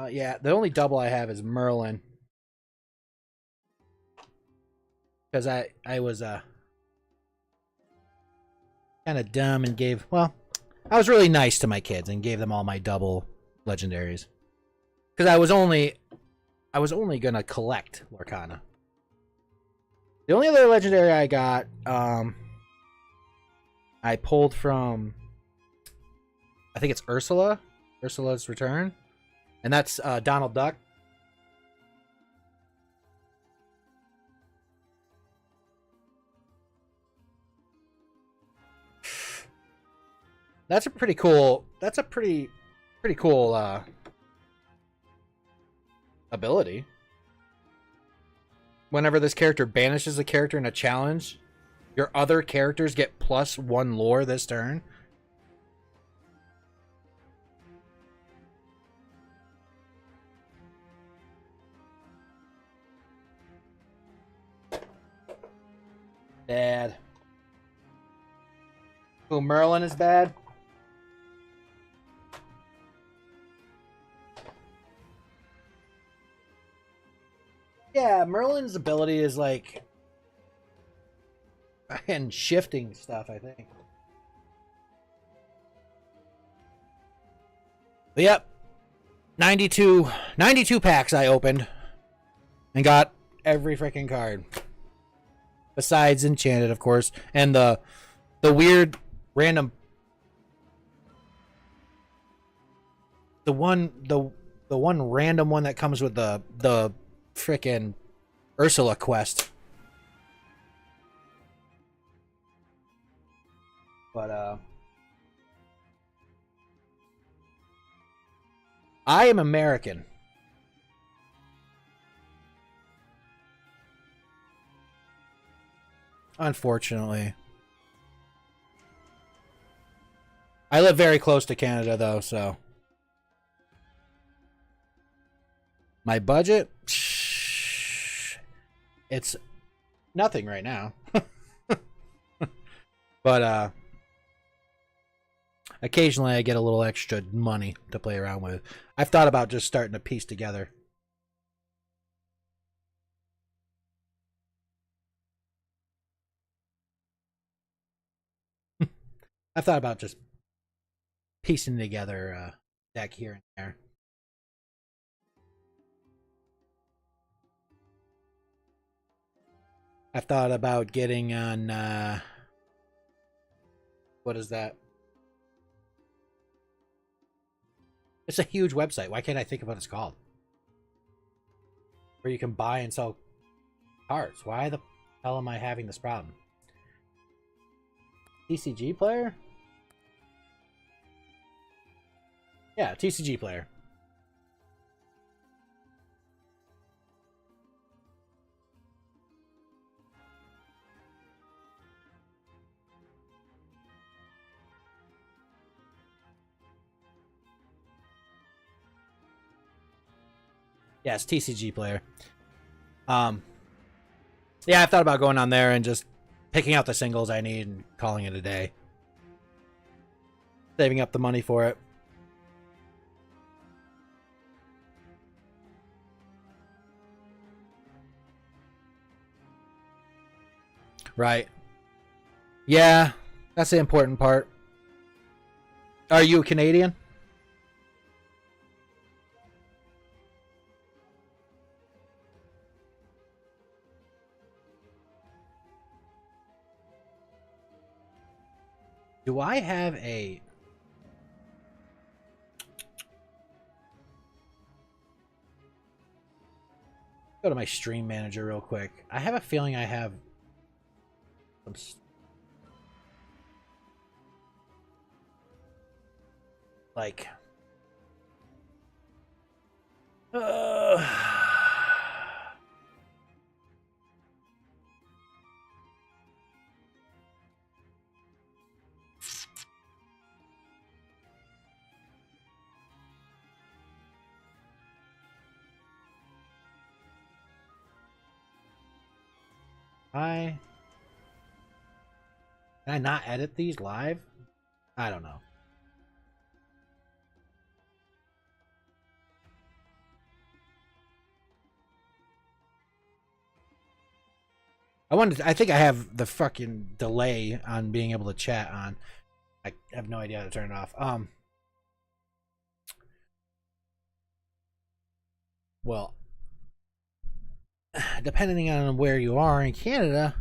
Yeah, the only double I have is Merlin. Because I was kind of dumb and gave, well, I was really nice to my kids and gave them all my double legendaries. Because I was only gonna collect Lorcana. The only other legendary I got, I pulled from, I think it's Ursula's Return, and that's Donald Duck. That's a pretty cool. That's a pretty cool ability. Whenever this character banishes a character in a challenge, Your other characters get +1 lore this turn. Bad. Oh, Merlin is bad? Yeah, Merlin's ability is like... and shifting stuff, I think. But yep. 92 packs I opened. And got every freaking card. Besides Enchanted, of course. And the weird random... The one random one that comes with the frickin' Ursula quest. But I am American. Unfortunately. I live very close to Canada though, so my budget, it's nothing right now. But occasionally I get a little extra money to play around with. I've thought about just starting to piece together. I've thought about just piecing together a deck here and there. I've thought about getting on, what is that? It's a huge website. Why can't I think of what it's called? Where you can buy and sell cards. Why the hell am I having this problem? TCG Player? Yeah, TCG Player. Yes, TCG Player. Yeah, I've thought about going on there and just picking out the singles I need and calling it a day. Saving up the money for it. Right. Yeah, that's the important part. Are you Canadian? Do I have a... Go to my stream manager real quick. I have a feeling I have some... Like... Can I not edit these live? I don't know. I think I have the fucking delay on being able to chat on. I have no idea how to turn it off. Well, depending on where you are in Canada,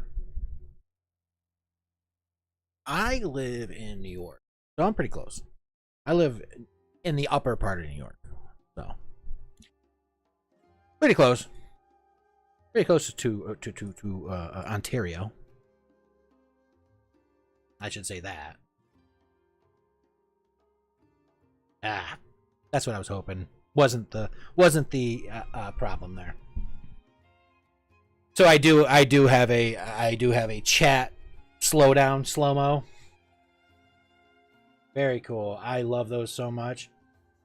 I live in New York, so I'm pretty close. I live in the upper part of New York, so pretty close. Pretty close to Ontario. I should say that. That's what I was hoping. Wasn't the problem there. So I do have a chat slow down slow-mo. Very cool. I love those so much.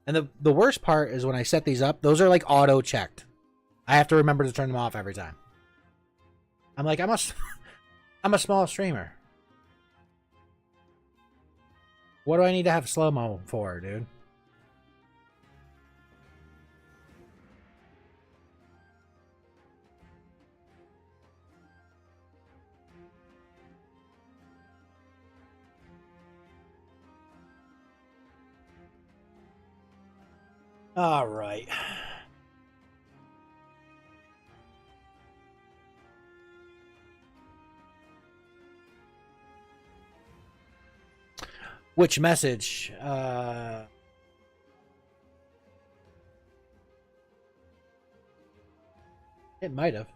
And the worst part is when I set these up, those are like auto checked. I have to remember to turn them off every time. I'm like, I'm a small streamer. What do I need to have slow-mo for, dude? All right. Which message? It might have.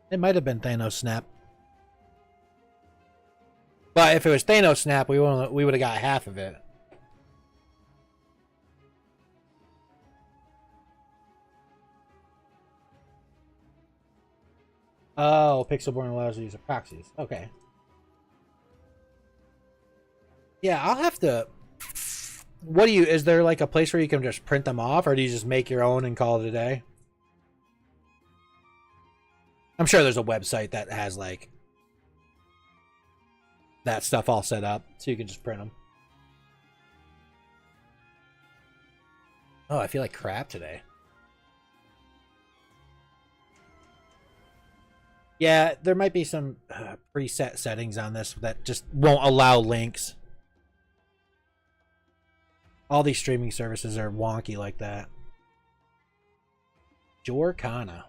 It might have been Thanos Snap. But if it was Thanos Snap, we would have got half of it. Oh, Pixelborn allows you to use proxies. Okay. Yeah, I'll have to. What do you? Is there like a place where you can just print them off, or do you just make your own and call it a day? I'm sure there's a website that has like that stuff all set up, so you can just print them. Oh, I feel like crap today. Yeah, there might be some preset settings on this that just won't allow links. All these streaming services are wonky like that. Lorcana.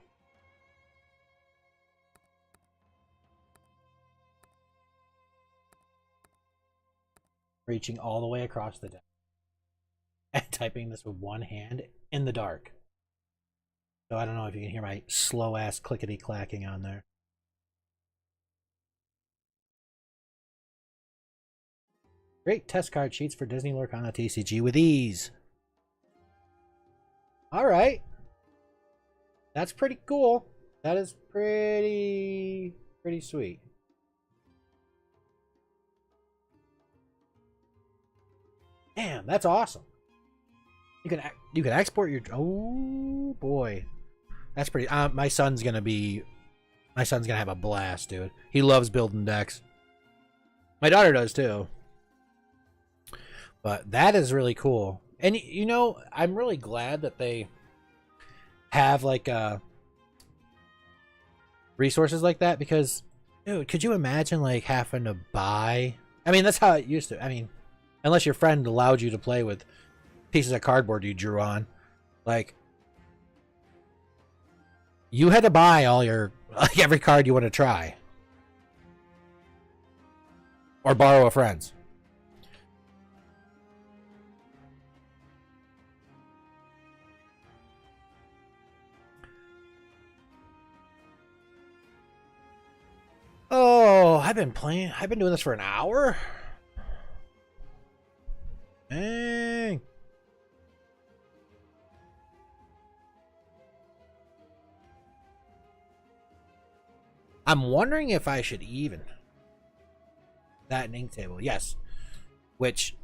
Reaching all the way across the deck. And typing this with one hand in the dark. So I don't know if you can hear my slow ass clickety clacking on there. Great test card sheets for Disney Lorcana TCG with ease. Alright. That's pretty cool. That is pretty sweet. Damn, that's awesome. You can export your, oh boy. That's pretty, my son's gonna have a blast, dude. He loves building decks. My daughter does too. But that is really cool. And you know, I'm really glad that they have like resources like that, because dude, could you imagine like having to buy, I mean, that's how it used to. I mean, unless your friend allowed you to play with pieces of cardboard you drew on, like you had to buy all your, like, every card you want to try or borrow a friend's. Oh, I've been doing this for an hour? Dang. I'm wondering if I should even that an ink table. Yes. Which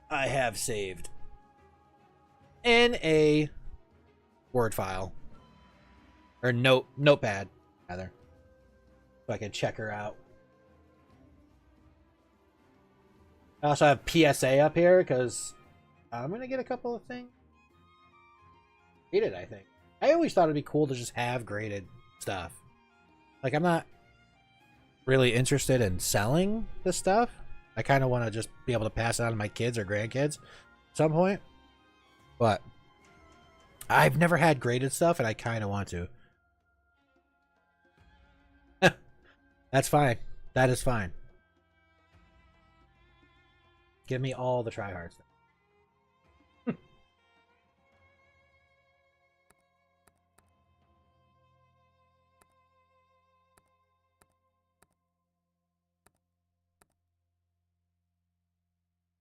I have saved in a Word file. Or notepad, rather. So I can check her out. I also have PSA up here because I'm going to get a couple of things graded, I think. I always thought it'd be cool to just have graded stuff. Like, I'm not really interested in selling this stuff. I kind of want to just be able to pass it on to my kids or grandkids at some point. But I've never had graded stuff, and I kind of want to. That's fine. That is fine. Give me all the tryhards.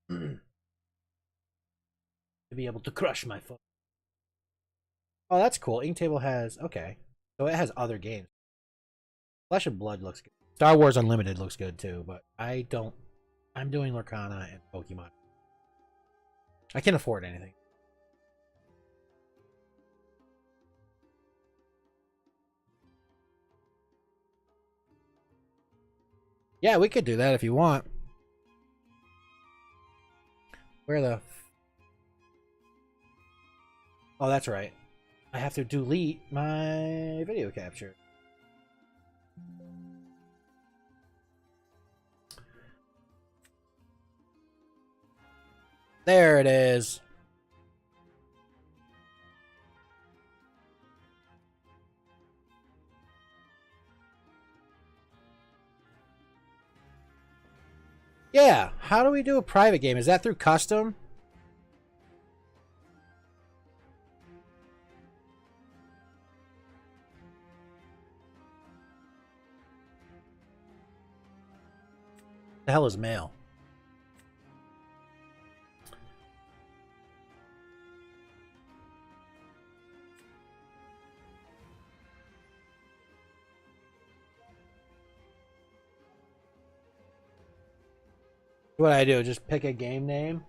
To be able to crush my foot. Oh, that's cool. Inktable has, okay. So it has other games. Flesh and Blood looks good. Star Wars Unlimited looks good too, but I don't. I'm doing Lorcana and Pokemon. I can't afford anything. Yeah, we could do that if you want. Where the... Oh, that's right. I have to delete my video capture. There it is. Yeah, how do we do a private game? Is that through custom? The hell is mail? What I do? Just pick a game name?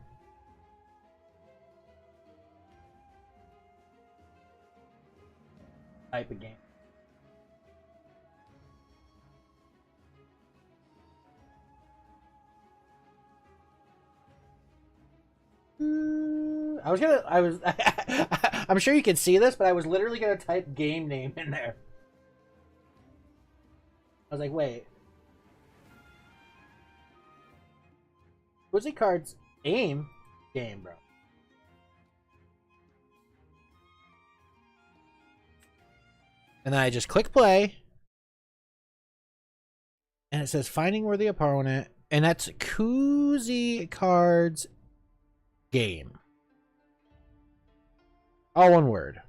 Type of game. I'm sure you can see this, but I was literally gonna type game name in there. I was like, wait. Wizzy Cards game, bro. And then I just click play. And it says finding worthy opponent. And that's Koozie Cards game. All one word.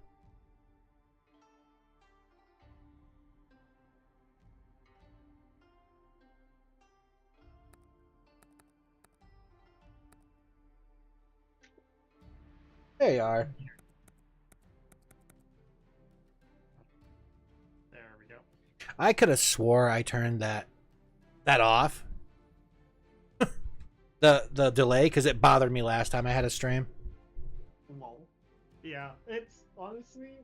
There you are. There we go. I could have swore I turned that off. the delay, because it bothered me last time I had a stream. Well, yeah, it's honestly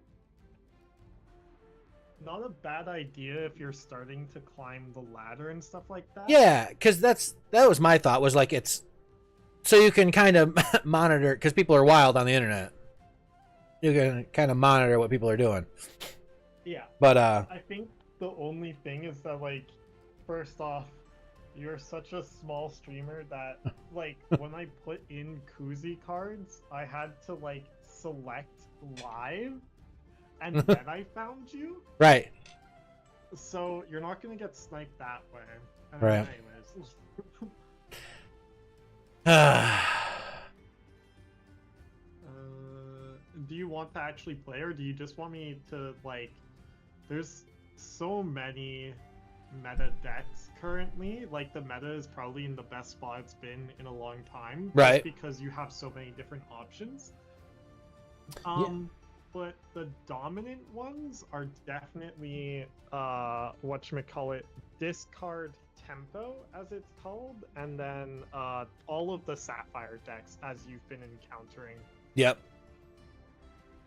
not a bad idea if you're starting to climb the ladder and stuff like that. Yeah, because that was my thought, was like, it's so you can kind of monitor, because people are wild on the internet. You can kind of monitor what people are doing. Yeah. But I think the only thing is that, like, first off, you're such a small streamer that, like, when I put in Koozie Cards, I had to, like, select live, and then I found you. right. So you're not gonna get sniped that way. Right. Anyways. Do you want to actually play, or do you just want me to, like, there's so many meta decks currently, like, the meta is probably in the best spot it's been in a long time, right? Because you have so many different options. Yeah. But the dominant ones are definitely whatchamacallit, discard tempo, as it's called, and then all of the Sapphire decks, as you've been encountering. Yep.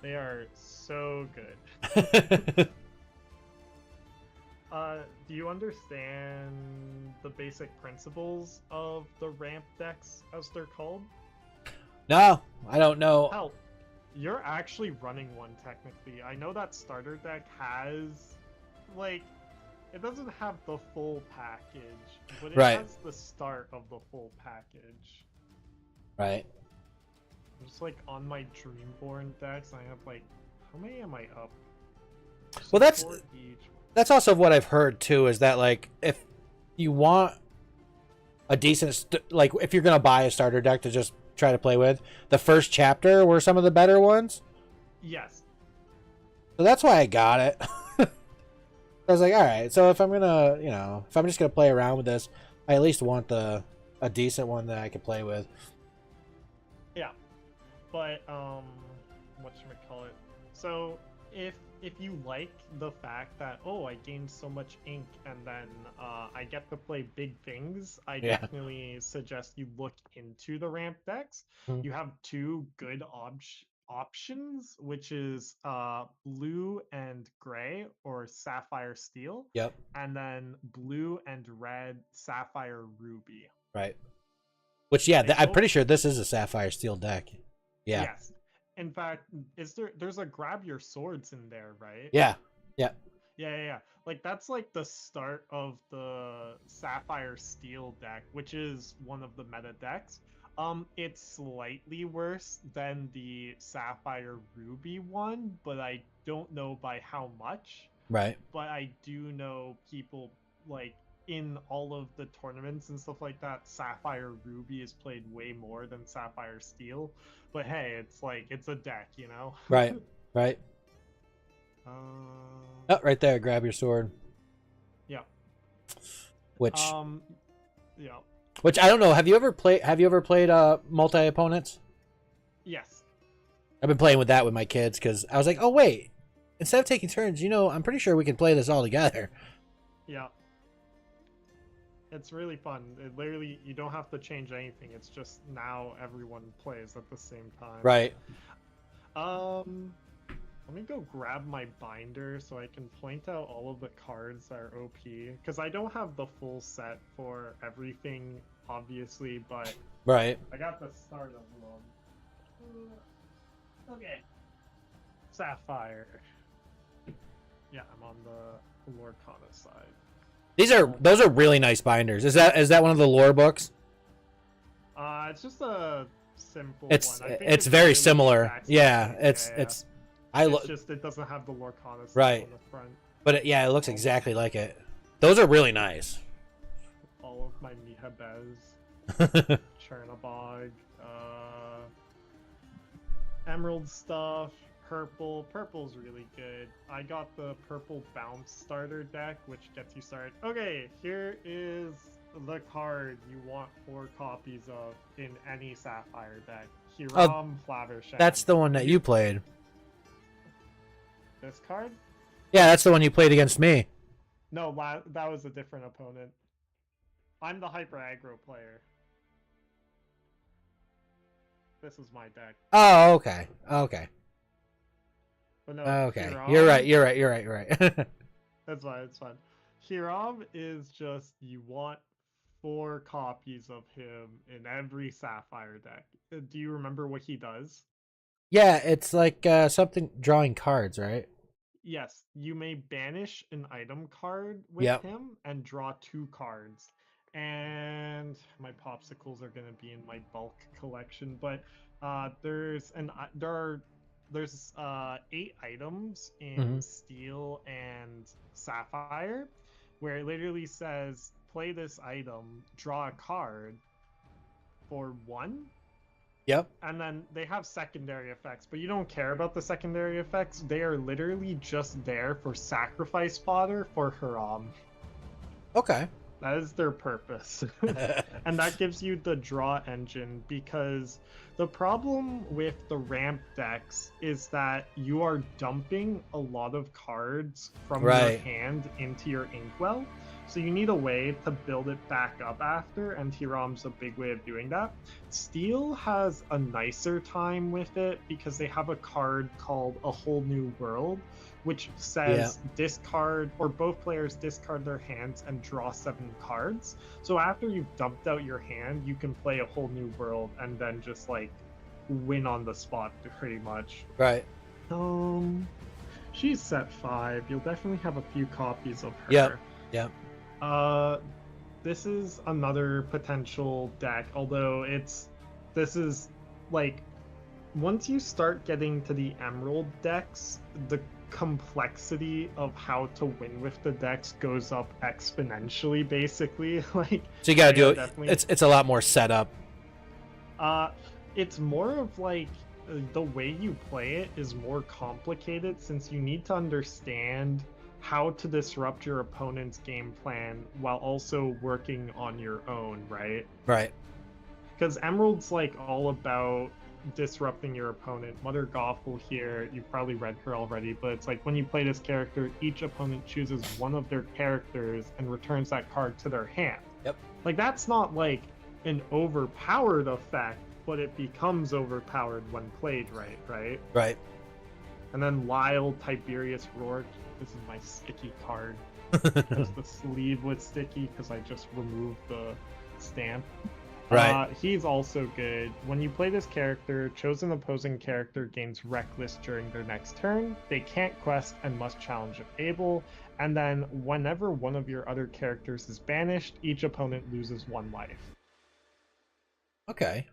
They are so good. Do you understand the basic principles of the ramp decks, as they're called? No, I don't know. Hell, you're actually running one technically. I know that starter deck has, like, it doesn't have the full package, but it has the start of the full package. Right. Just like on my Dreamborn decks, I have, like, how many am I up? Well, that's also what I've heard too, is that, like, if you want a decent like, if you're gonna buy a starter deck to just try to play with, the first chapter were some of the better ones. Yes. So that's why I got it. I was like, all right, so if I'm gonna, if I'm just gonna play around with this, I at least want a decent one that I can play with. Yeah. But whatchamacallit? So if if you like the fact that, oh, I gained so much ink and then I get to play big things, I Yeah. definitely suggest you look into the ramp decks. Mhm. You have two good options, which is blue and gray or sapphire steel, Yep. and then blue and red sapphire ruby. Right. Which, yeah, They I'm both pretty sure this is a sapphire steel deck. Yeah. Yes. In fact, there's a grab your swords in there, right? Yeah. Yeah. Yeah. Like that's like the start of the Sapphire Steel deck, which is one of the meta decks. It's slightly worse than the Sapphire Ruby one, but I don't know by how much. Right. But I do know people like in all of the tournaments and stuff like that, Sapphire Ruby is played way more than Sapphire Steel. But hey, it's like it's a deck, you know. Right. Right. Oh, right there. Grab your sword. Yeah. Which, Yeah. which I don't know. Have you ever played multi opponents? Yes. I've been playing with that with my kids because I was like, oh wait, instead of taking turns, I'm pretty sure we can play this all together. Yeah. It's really fun. It literally, you don't have to change anything. It's just now everyone plays at the same time. Right. Let me go grab my binder so I can point out all of the cards that are OP. Because I don't have the full set for everything, obviously, but Right. I got the start of them. Okay. Sapphire. Yeah, I'm on the Lorcana side. Those are really nice binders. Is that one of the lore books? It's just a simple It's one. I think it's very really similar. exactly Yeah, the same. it's It's just it doesn't have the Lorcana stuff Right. on the front. But it looks exactly like it. Those are really nice. All of my Mihabez, Chernobog, Emerald stuff, purple. Purple's really good. I got the purple bounce starter deck, which gets you started. Okay, here is the card you want 4 copies of in any Sapphire deck. Hiram Flavershan. That's the one that you played. This card? Yeah, that's the one you played against me. No, that was a different opponent. I'm the hyper aggro player. This is my deck. Oh, okay. Okay. But no, Okay. Hiram, You're right. That's fine, it's fine. Hiram is just, you want 4 copies of him in every Sapphire deck. Do you remember what he does? Yeah, it's like something drawing cards, right? Yes, you may banish an item card with Yep. him and draw 2 cards. And my popsicles are gonna be in my bulk collection, but there's 8 items in Steel and Sapphire, where it literally says play this item, draw a card for 1. Yep. And then they have secondary effects, but you don't care about the secondary effects. They are literally just there for sacrifice fodder for Hiram. Okay. That is their purpose. And that gives you the draw engine, because the problem with the ramp decks is that you are dumping a lot of cards from your hand into your inkwell. So you need a way to build it back up after, and Hiram's a big way of doing that. Steel has a nicer time with it because they have a card called A Whole New World, which says discard, or both players discard their hands and draw 7 cards. So after you've dumped out your hand, you can play A Whole New World and then just like win on the spot pretty much. Right. She's set 5. You'll definitely have a few copies of her. Yep. This is another potential deck, although this is like, once you start getting to the Emerald decks, the complexity of how to win with the decks goes up exponentially, basically. Like, so you gotta do it. It's a lot more setup. It's more of like the way you play it is more complicated, since you need to understand how to disrupt your opponent's game plan while also working on your own, right? Right. Because Emerald's like all about disrupting your opponent. Mother Gothel here, you've probably read her already, but it's like when you play this character, each opponent chooses one of their characters and returns that card to their hand. Yep. Like, that's not like an overpowered effect, but it becomes overpowered when played right? Right. And then Lyle, Tiberius Rourke, this is my sticky card. Because the sleeve was sticky because I just removed the stamp. Right. He's also good. When you play this character, chosen opposing character gains Reckless during their next turn. They can't quest and must challenge if able. And then whenever one of your other characters is banished, each opponent loses 1 life. Okay.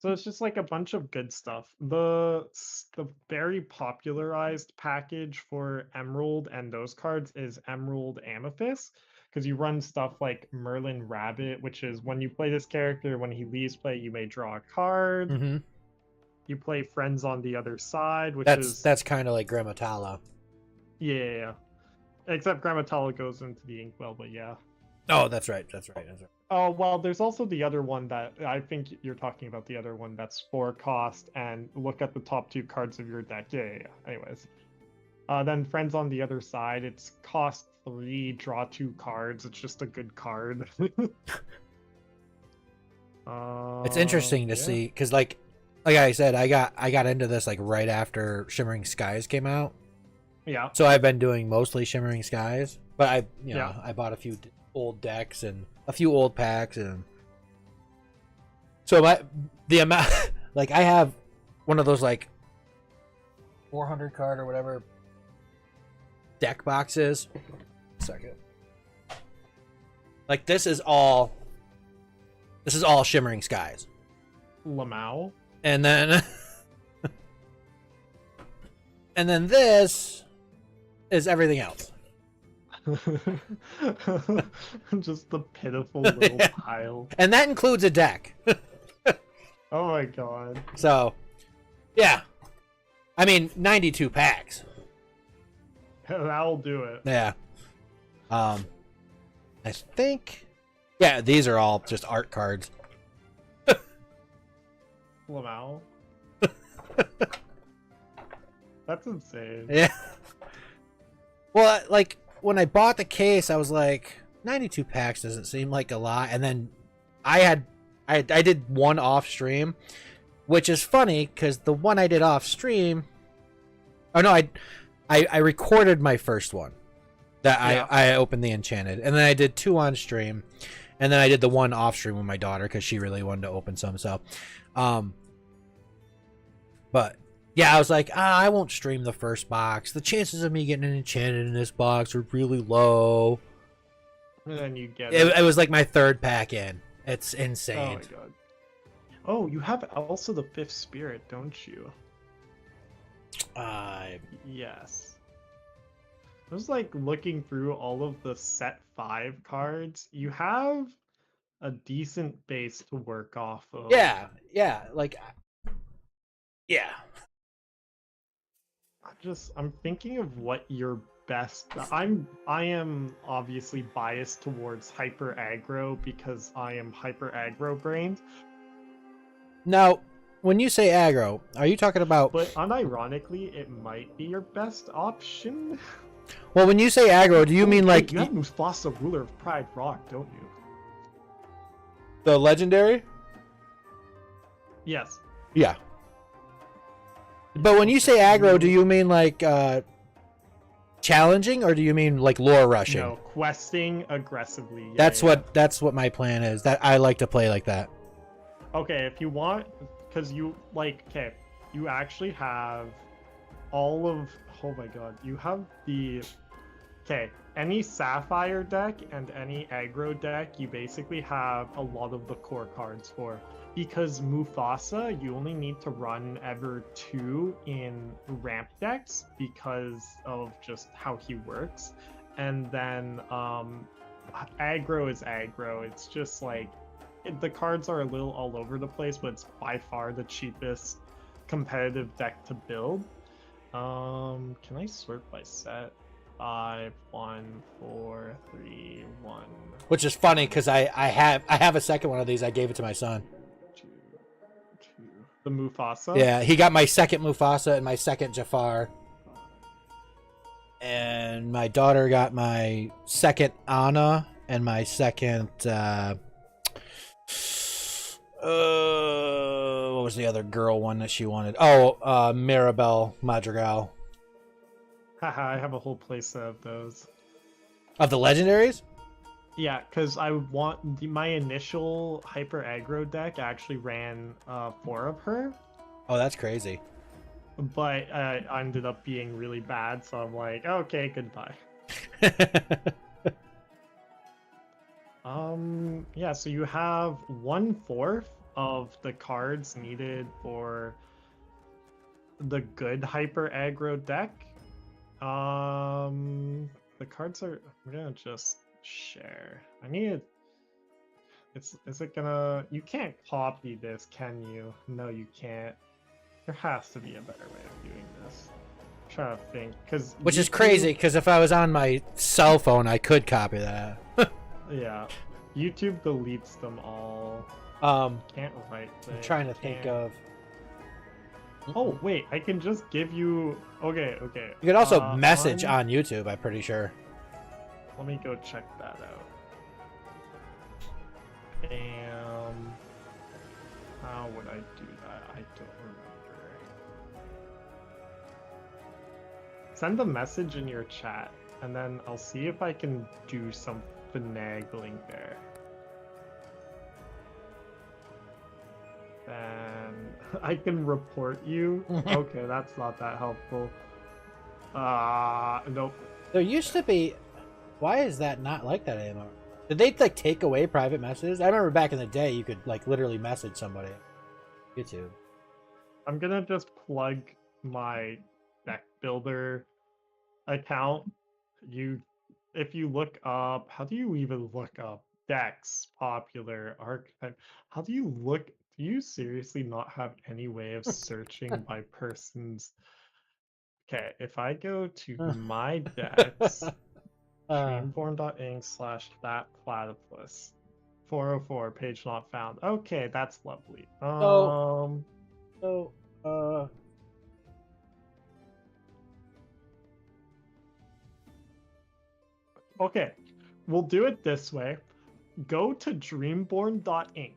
So it's just like a bunch of good stuff. The very popularized package for Emerald and those cards is Emerald Amethyst, because you run stuff like Merlin Rabbit, which is when you play this character, when he leaves play, you may draw a card. Mm-hmm. You play Friends on the Other Side, which that's kind of like Grammatala. Yeah. Except Grammatala goes into the Inkwell, but yeah. Oh, that's right. Oh, well, there's also the other one that I think you're talking about, the other one that's 4 cost, and look at the top 2 cards of your deck. Yeah. Anyways. Then Friends on the Other Side, it's cost 3, draw 2 cards. It's just a good card. It's interesting to see, because like I said, I got into this like right after Shimmering Skies came out. Yeah. So I've been doing mostly Shimmering Skies, but Yeah. I bought a few old decks and a few old packs, and so the amount like I have one of those like 400 card or whatever deck boxes. Second. Like this is all Shimmering Skies. Lamau. And then and then this is everything else. Just the pitiful little Yeah. pile. And that includes a deck. Oh my god. So, yeah. I mean, 92 packs. That'll do it. Yeah. I think yeah, these are all just art cards. Lamau. That's insane. Yeah. Well, like when I bought the case, I was like, 92 packs doesn't seem like a lot. And then I did one off stream, which is funny because the one I did off stream. Oh no, I recorded my first one that Yeah. I opened the Enchanted, and then I did 2 on stream, and then I did the one off stream with my daughter because she really wanted to open some. So, but. Yeah, I was like, I won't stream the first box. The chances of me getting an Enchanted in this box are really low. And then you get It was like my 3rd pack in. It's Oh insane. my god. Oh, you have also the 5th Spirit, don't you? Yes. I was like looking through all of the set 5 cards. You have a decent base to work off of. yeah, I'm thinking of what your best. I am obviously biased towards hyper aggro because I am hyper aggro brained. Now, when you say aggro, are you talking about? But unironically, it might be your best option. Well, when you say aggro, do you mean Wait, like you have Mufasa, ruler of Pride Rock, don't you? the legendary? Yes. Yeah. But when you say aggro, do you mean like challenging, or do you mean like lore rushing? No, questing aggressively. Yeah, That's what my plan is. That I like to play like that. Okay, if you want, because you like, okay, you actually have all of. Oh my god, you have the. Okay, any Sapphire deck and any aggro deck, you basically have a lot of the core cards for. Because Mufasa, you only need to run ever 2 in ramp decks because of just how he works. And then aggro is aggro. It's just like the cards are a little all over the place, but it's by far the cheapest competitive deck to build. Can I sort by set? 5, 1, 4, 3, 1. Which is funny because I have a second one of these. I gave it to my son. 2, 2. The Mufasa? Yeah, he got my second Mufasa and my second Jafar. And my daughter got my second Anna and my second what was the other girl one that she wanted? Oh, Maribel Madrigal. Haha, I have a whole playset of those. Of the legendaries? Yeah, because I want my initial hyper aggro deck actually ran 4 of her, Oh, that's crazy. but I ended up being really bad, so I'm like, okay, goodbye. Yeah, so you have 1/4 of the cards needed for the good hyper aggro deck. The cards are. I'm gonna just share. I need. Is it gonna? You can't copy this, can you? No, you can't. There has to be a better way of doing this. I'm trying to think, because Which is crazy, because if I was on my cell phone, I could copy that. Yeah, YouTube deletes them all. Can't write. I'm trying to think of. Oh wait, I can just give you. Okay. You could also message on YouTube. I'm pretty sure. Let me go check that out. How would I do that? I don't remember. Send a message in your chat, and then I'll see if I can do some finagling there. Then I can report you. Okay, that's not that helpful. Nope. There used to be. Why is that not like that anymore? Did they like take away private messages? I remember back in the day, you could like literally message somebody. YouTube. I'm gonna just plug my deck builder account. If you look up, how do you even look up decks, popular, archetype? How do you look? Do you seriously not have any way of searching by person's? Okay, if I go to my decks, dreamborn.inc/that platypus, 404, page not found. Okay, that's lovely. Okay, we'll do it this way. Go to dreamborn.inc.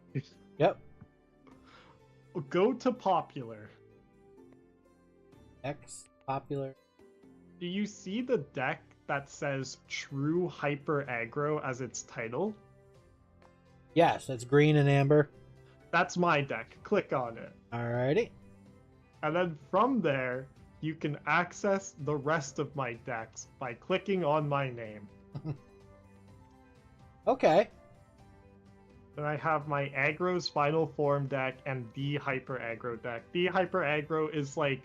Yep. Go to popular. X popular. Do you see the deck that says True Hyper Aggro as its title? Yes, it's green and amber. That's my deck. Click on it. Alrighty. And then from there, you can access the rest of my decks by clicking on my name. Okay. Then I have my Aggro's Final Form deck and the Hyper Aggro deck. The Hyper Aggro is like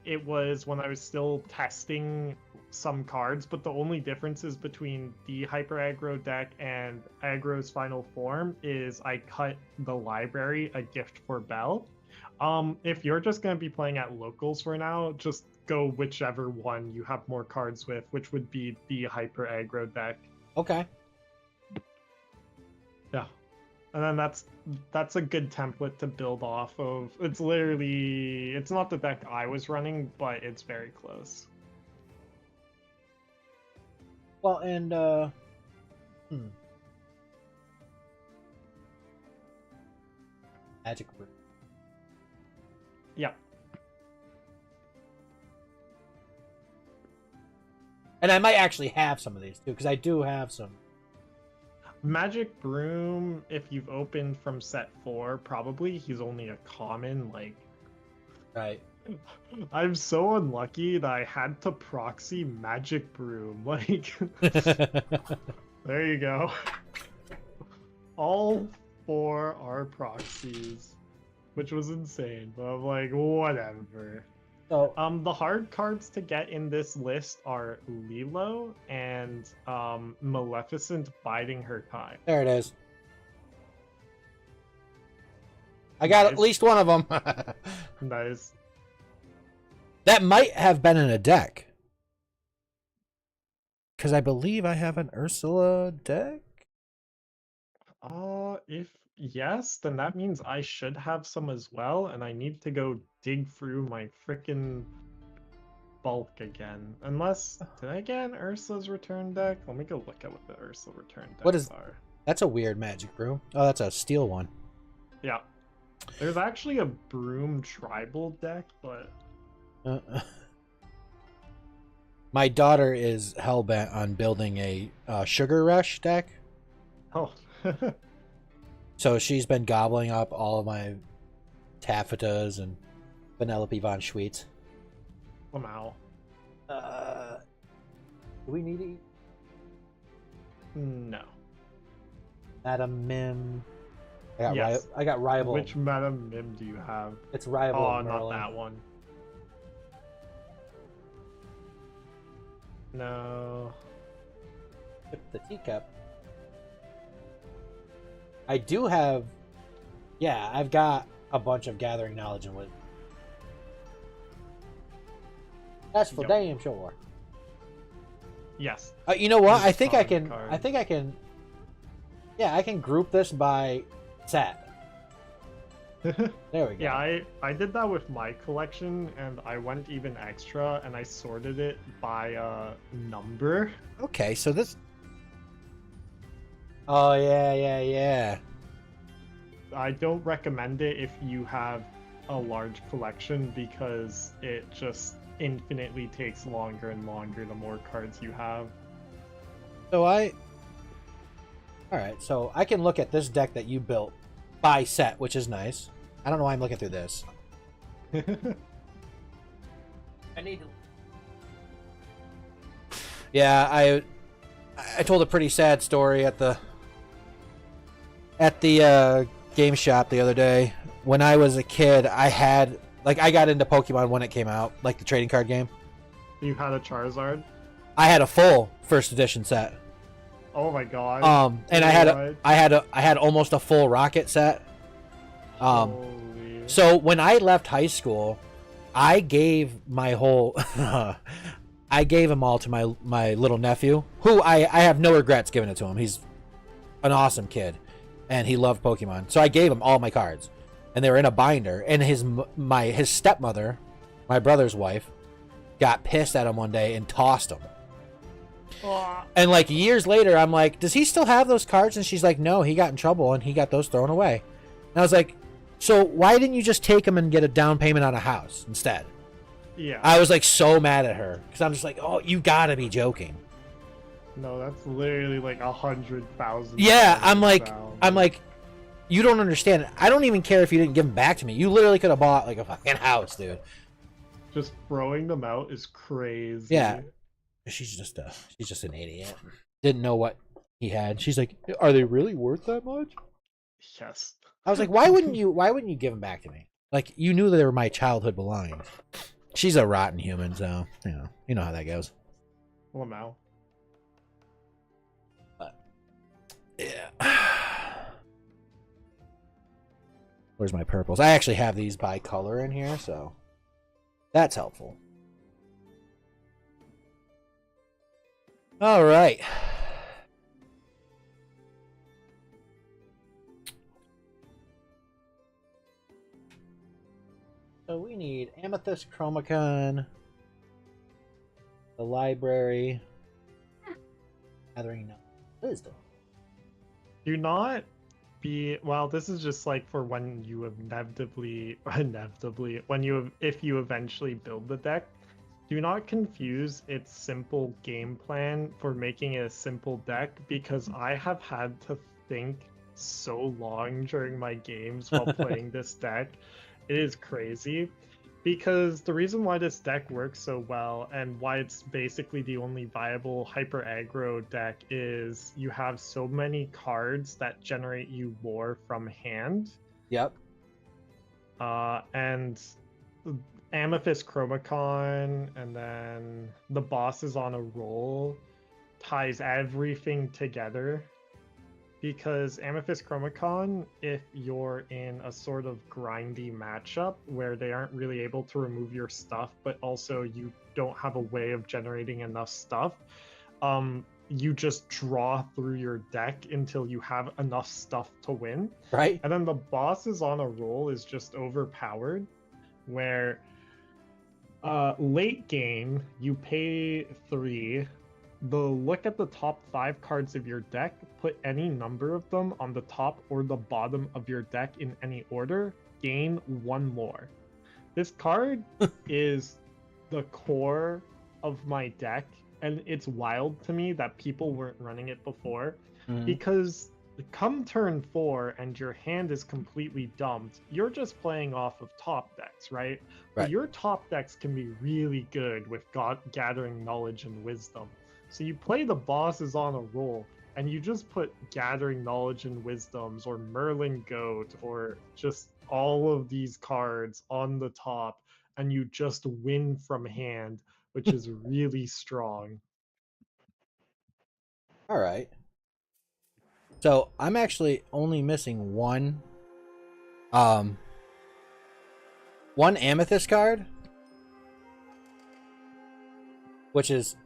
it was when I was still testing some cards, but the only differences between the Hyper Aggro deck and Aggro's Final Form is I cut the library a gift for Bell. If you're just gonna be playing at locals for now, just go whichever one you have more cards with, which would be the Hyper Aggro deck. Okay. Yeah. And then that's a good template to build off of. It's literally, it's not the deck I was running, but it's very close. Well, and Magic Room. Yeah. And I might actually have some of these too, because I do have some. Magic Broom, if you've opened from set 4, probably he's only a common, like... Right. I'm so unlucky that I had to proxy Magic Broom, like... There you go. All 4 are proxies, which was insane, but I'm like, whatever. So, the hard cards to get in this list are Lilo and Maleficent Biding Her Time. there it is. I got at least one of them. Nice. That might have been in a deck. Because I believe I have an Ursula deck. If yes, then that means I should have some as well, and I need to go dig through my frickin' bulk again. Unless, did I get an Ursa's return deck? Let me go look at what the Ursa return What decks is? are. That's a weird magic brew. Oh, that's a steel one. Yeah. There's actually a Broom tribal deck, but Uh, my daughter is hellbent on building a sugar rush deck, oh. so she's been gobbling up all of my taffetas and Penelope von Schweetz. Somehow. Do we need to eat? No. Madam Mim. Yes. I got rival. Which Madam Mim do you have? It's rival. Oh, of not Merlin. that one. No. The teacup. I do have. Yeah, I've got a bunch of gathering knowledge and wisdom. That's for Yep. damn sure. Yes. You know what? Just I think I common can. card. I think I can. Yeah, I can group this by set. There we go. Yeah, I did that with my collection, and I went even extra, and I sorted it by number. Okay, so this. Oh yeah. I don't recommend it if you have a large collection because it just infinitely takes longer and longer the more cards you have. So I. All right, so I can look at this deck that you built by set, which is nice. I don't know why I'm looking through this. I need to. Yeah, I told a pretty sad story at the game shop the other day. When I was a kid, I got into Pokemon when it came out, like the trading card game. You had a Charizard? I had a full first edition set. Oh my god. And I had almost a full Rocket set. Holy. So when I left high school, I gave my whole I gave him all to my little nephew, who I have no regrets giving it to him. He's an awesome kid and he loved Pokemon. So I gave him all my cards and they were in a binder, and his stepmother, my brother's wife, got pissed at him one day and tossed them. And like years later, I'm like, does he still have those cards? And she's like, no, he got in trouble and he got those thrown away. And I was like, so why didn't you just take them and get a down payment on a house instead? Yeah. I was like so mad at her because I'm just like, oh, you gotta be joking. No, that's literally like 100,000. Yeah, I'm like, you don't understand. I don't even care if you didn't give them back to me. You literally could have bought like a fucking house, dude. Just throwing them out is crazy. Yeah. She's just an idiot. Didn't know what he had. She's like, are they really worth that much? Yes. I was like, why wouldn't you give them back to me? Like, you knew that they were my childhood belongings. She's a rotten human, so you know how that goes. Lamau. But yeah. Where's my purples? I actually have these by color in here, so that's helpful. All right. So we need Amethyst Chromacon, the library, gathering wisdom. Do not be, well, this is just like for when you if you eventually build the deck. Do not confuse its simple game plan for making it a simple deck, because I have had to think so long during my games while playing this deck. It is crazy, because the reason why this deck works so well and why it's basically the only viable hyper aggro deck is you have so many cards that generate you lore from hand. Yep. And Amethyst Chromacon, and then the boss is on a roll, ties everything together. Because Amethyst Chromacon, if you're in a sort of grindy matchup where they aren't really able to remove your stuff, but also you don't have a way of generating enough stuff, you just draw through your deck until you have enough stuff to win. Right? And then the bosses on a roll is just overpowered, where late game you pay 3. Look at the top 5 cards of your deck, put any number of them on the top or the bottom of your deck in any order, gain 1 lore. This card is the core of my deck, and it's wild to me that people weren't running it before, because come turn 4 and your hand is completely dumped, you're just playing off of top decks, right? But your top decks can be really good with gathering knowledge and wisdom. So you play the bosses on a roll, and you just put gathering knowledge and wisdoms or Merlin Goat or just all of these cards on the top, and you just win from hand, which is really strong. All right. So I'm actually only missing one amethyst card, which is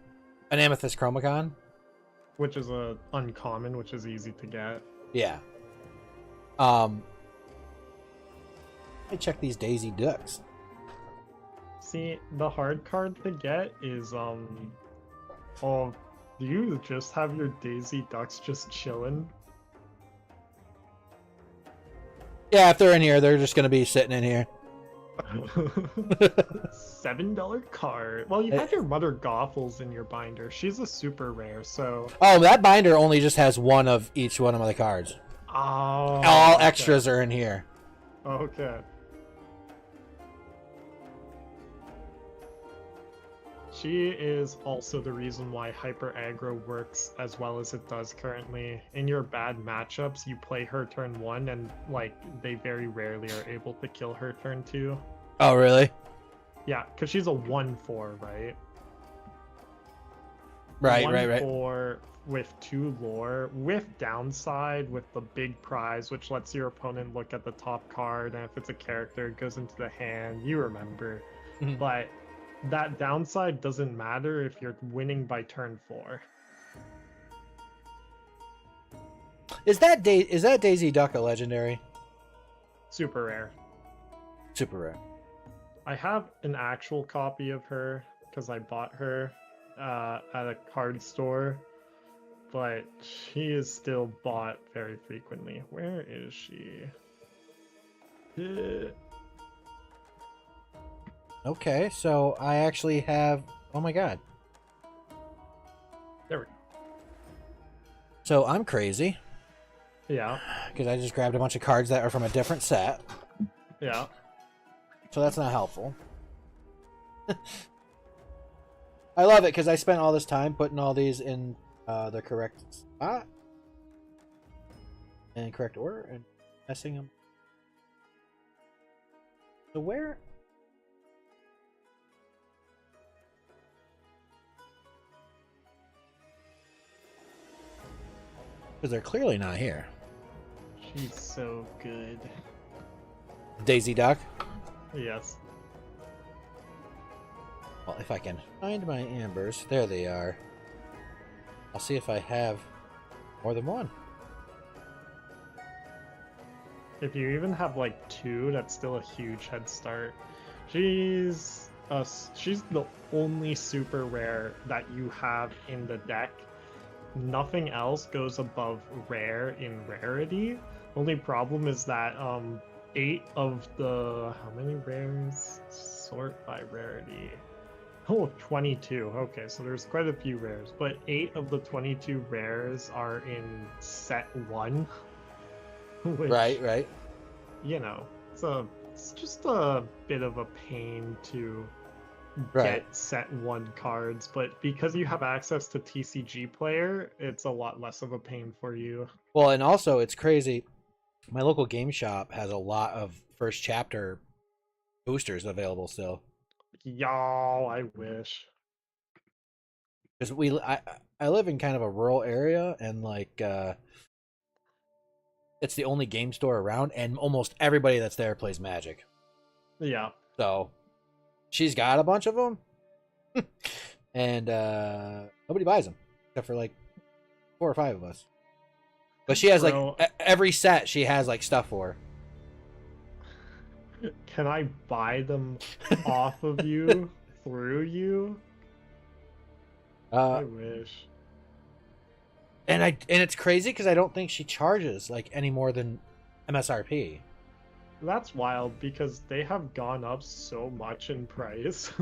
an amethyst chromacon. Which is a uncommon, which is easy to get. Yeah. I check these Daisy Ducks. See, the hard card to get is oh, do you just have your Daisy Ducks just chilling? Yeah, if they're in here, they're just gonna be sitting in here. $7 card. Well, you have your Mother Gothels in your binder. She's a super rare, so. Oh, that binder only just has one of each one of my cards. Oh. All extras are in here. Okay. She is also the reason why Hyper Aggro works as well as it does currently. In your bad matchups, you play her turn 1 and like they very rarely are able to kill her turn 2. Oh, really? Yeah, because she's a 1/4, right? Right. 1/4 with 2 lore, with downside, with the big prize, which lets your opponent look at the top card, and if it's a character, it goes into the hand. You remember. But that downside doesn't matter if you're winning by turn 4. Is that Daisy Duck a legendary? Super rare. Super rare. I have an actual copy of her because I bought her at a card store, but she is still bought very frequently. Where is she? Okay, so I actually have. Oh my god. There we go. So I'm crazy. Yeah. Because I just grabbed a bunch of cards that are from a different set. Yeah. So that's not helpful. I love it because I spent all this time putting all these in the correct spot. And correct order and messing them. So where? Because they're clearly not here. She's so good. Daisy Duck? Yes. Well, if I can find my ambers, there they are. I'll see if I have more than one. If you even have like 2, that's still a huge head start. She's the only super rare that you have in the deck. Nothing else goes above rare in rarity. Only problem is that 8 of the how many rares sort by rarity? Oh, 22. Okay, so there's quite a few rares, but 8 of the 22 rares are in set 1. Which, Right. you know, it's just a bit of a pain to Right. get set 1 cards, but because you have access to TCG Player, it's a lot less of a pain for you. Well, and also it's crazy. My local game shop has a lot of first chapter boosters available still. Y'all, I wish. Because I live in kind of a rural area, and like it's the only game store around, and almost everybody that's there plays Magic. Yeah. So she's got a bunch of them, and nobody buys them except for like 4 or 5 of us. But she has Bro. like every set she has like stuff for. Can I buy them off of you through you? I wish. And it's crazy because I don't think she charges like any more than MSRP. That's wild because they have gone up so much in price.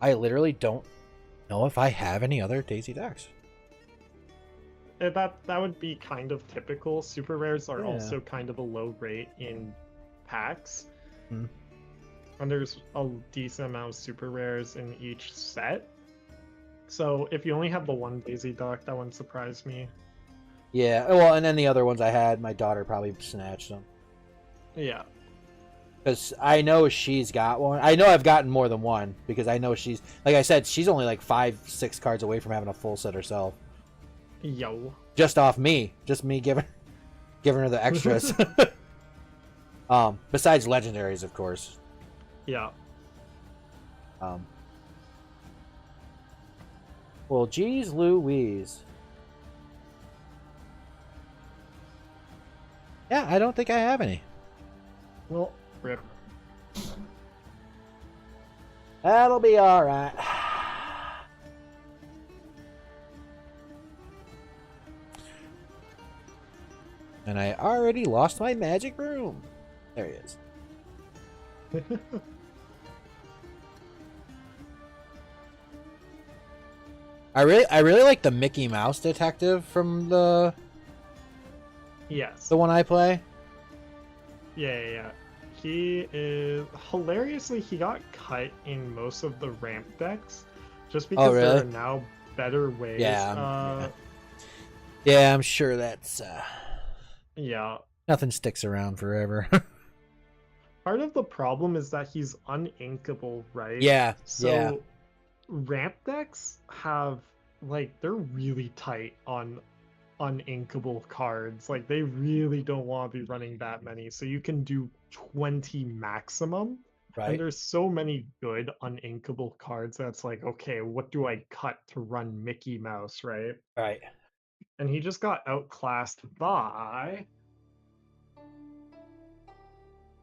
I literally don't know if I have any other Daisy Ducks. That would be kind of typical. Super rares are Yeah. also kind of a low rate in packs. Hmm. And there's a decent amount of super rares in each set. So if you only have the one Daisy Duck, that wouldn't surprise me. Yeah, well, and then the other ones I had, my daughter probably snatched them. Yeah. Because I know she's got one. I know I've gotten more than one because I know she's, like I said, she's only like 5-6 cards away from having a full set herself. Yo. Just off me. Just me giving her the extras. Besides legendaries, of course. Yeah. Well, geez Louise. Yeah, I don't think I have any. Well, rip. That'll be alright. And I already lost my magic room. There he is. I really like the Mickey Mouse detective from the Yes. one I play. Yeah. He is hilariously he got cut in most of the ramp decks just because really? there are now better ways. Yeah, yeah, I'm sure that's Yeah. nothing sticks around forever. Part of the problem is that he's uninkable, right? Yeah, So yeah. ramp decks have like they're really tight on uninkable cards. Like they really don't want to be running that many. So you can do 20 maximum. Right. And there's so many good uninkable cards that's like, okay, what do I cut to run Mickey Mouse, right? Right. And he just got outclassed by.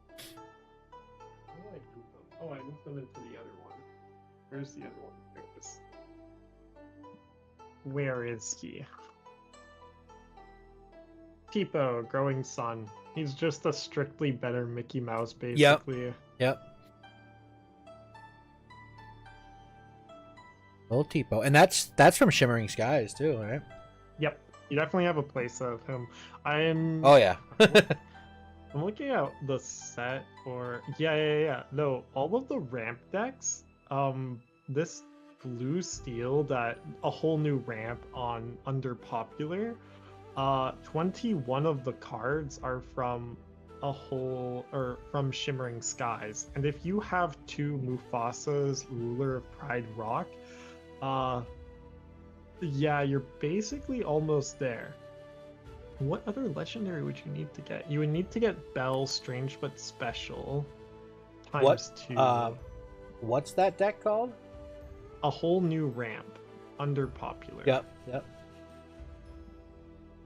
How do I move them? Oh, I moved them into the other one. Where's the other one? There it is. Where is he? Tipo, Growing Sun. He's just a strictly better Mickey Mouse, basically. Yep. Little Tipo. And that's from Shimmering Skies too, right? Yep. You definitely have a playset of him. I'm Oh yeah. I'm looking at the set or yeah. No, all of the ramp decks, this blue steel that a whole new ramp on under popular, 21 of the cards are from from Shimmering Skies. And if you have 2 Mufasa's Ruler of Pride Rock, yeah, you're basically almost there. What other legendary would you need to get? You would need to get Bell, Strange but Special, times 2. What's that deck called? A whole new ramp under popular. Yep.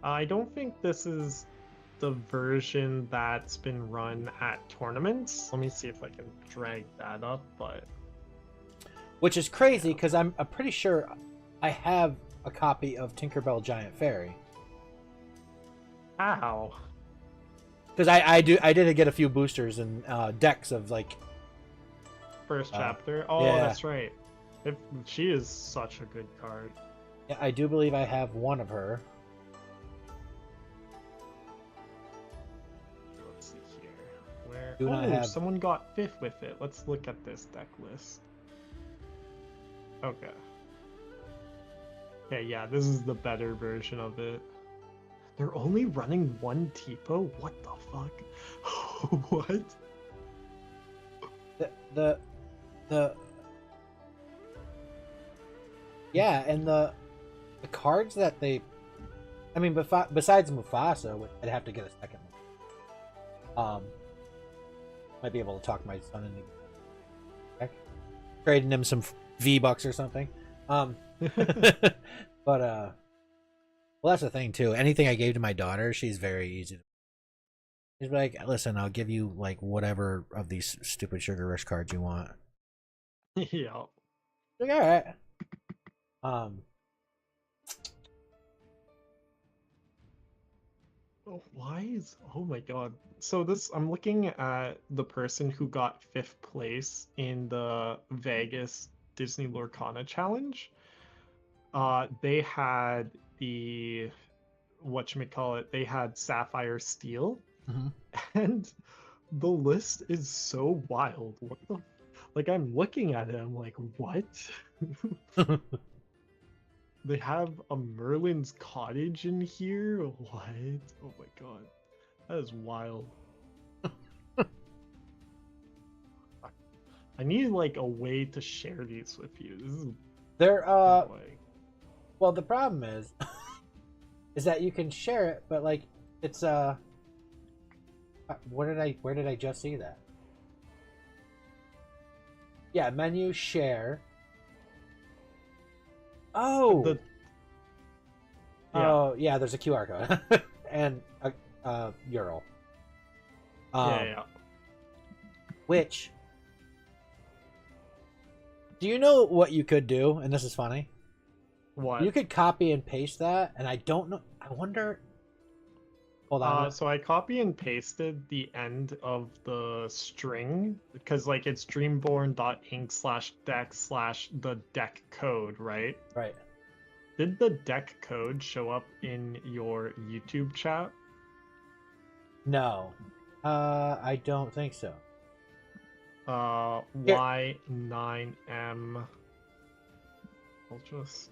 I don't think this is the version that's been run at tournaments. Let me see if I can drag that up, but Which is crazy because I'm pretty sure I have a copy of Tinkerbell Giant Fairy. ow. Because I did get a few boosters and decks of like First chapter. Oh, yeah. that's right. She is such a good card. Yeah, I do believe I have one of her. Let's see here. Where? Do not have- Someone got 5th with it. Let's look at this deck list. Okay. Okay, yeah, this is the better version of it. They're only running 1 Tipo? What the fuck? What? The yeah, and the cards that they, I mean, besides Mufasa, I'd have to get a second one. Might be able to talk my son into trading him some V-Bucks or something. But Well, that's the thing too. Anything I gave to my daughter, she's very easy. She's like, listen, I'll give you like whatever of these stupid Sugar Rush cards you want. Yeah. Like, all right. Um, Oh, why is oh my god. So this I'm looking at the person who got fifth place in the Vegas Disney Lorcana challenge. They had the whatchamacallit, they had Sapphire Steel, mhm. and the list is so wild. What the like I'm looking at it, I'm like, what? They have a Merlin's Cottage in here? What? Oh my god. That is wild. I need like a way to share these with you. This is They're annoying. well, the problem is is that you can share it, but like it's where did I just see that? Yeah, menu share. Oh, The yeah, oh yeah, there's a QR code and a URL. yeah. Which do you know what you could do? And this is funny. What? You could copy and paste that, and I don't know. I wonder. Hold on. So I copy and pasted the end of the string because like it's dreamborn.inc/deck/the deck code, right? Right. Did the deck code show up in your YouTube chat? No. I don't think so. Here. Y9M. I'll just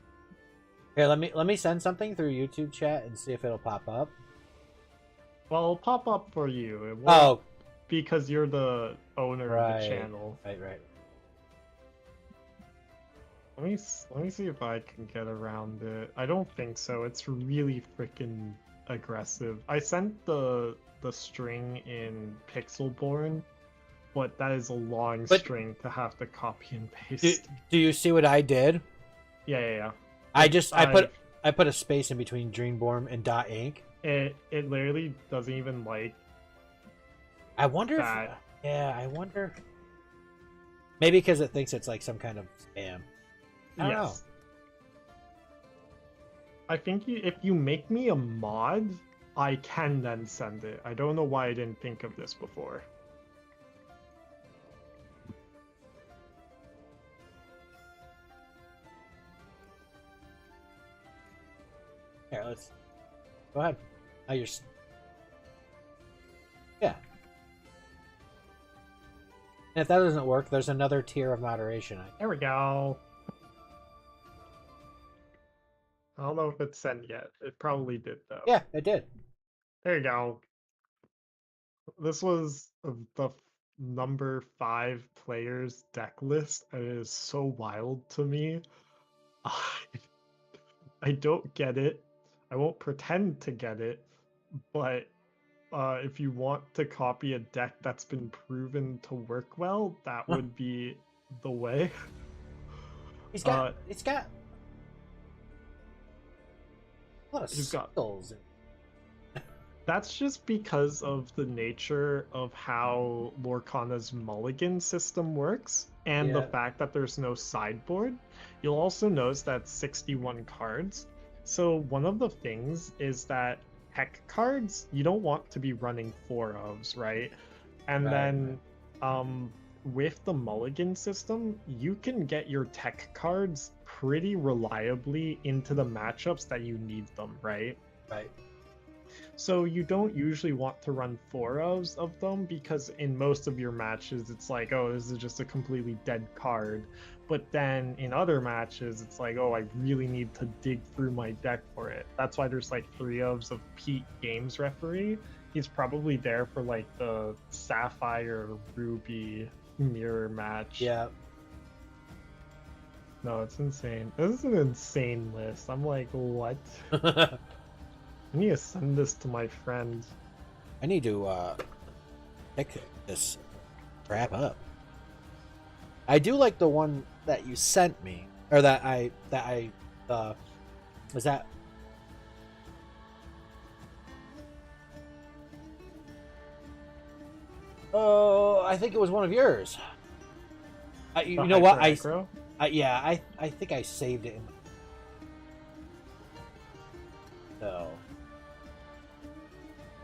Here, let me send something through YouTube chat and see if it'll pop up. well, it'll pop up for you. It won't Oh, because you're the owner of right. the channel. Right. Let me see if I can get around it. I don't think so. It's really freaking aggressive. I sent the string in Pixelborn, but that is a long But- string to have to copy and Do, paste. do you see what I did? Yeah. I put a space in between Dreamborn and .inc. It literally doesn't even like I wonder that. if yeah, I wonder maybe because it thinks it's like some kind of spam. I don't know. I think if you make me a mod, I can then send it. I don't know why I didn't think of this before. Here, let's go ahead. Oh, you're yeah. And if that doesn't work, there's another tier of moderation. There we go. I don't know if it's sent yet. It probably did though. Yeah, it did. There you go. This was the number 5 players deck list, and it is so wild to me. I don't get it. I won't pretend to get it, but if you want to copy a deck that's been proven to work well, that would be the way. It's got a lot of He's got- skulls. That's just because of the nature of how Lorcana's mulligan system works and the Yeah. fact that there's no sideboard. You'll also notice that 61 cards. So one of the things is that tech cards, you don't want to be running 4 ofs, right? And Right, then with the mulligan system, you can get your tech cards pretty reliably into the matchups that you need them, right? Right. So you don't usually want to run 4 ofs of them because in most of your matches it's like, oh, this is just a completely dead card. But then in other matches it's like, oh, I really need to dig through my deck for it. That's why there's like 3 ofs of Pete Games referee. He's probably there for like the Sapphire Ruby mirror match. Yeah. No, it's insane. This is an insane list. I'm like, what? I need to send this to my friend. I need to pick this crap up. I do like the one that you sent me, or that I was that Oh, I think it was one of yours. You The know what? hyper aggro? Yeah, I think I saved it. So.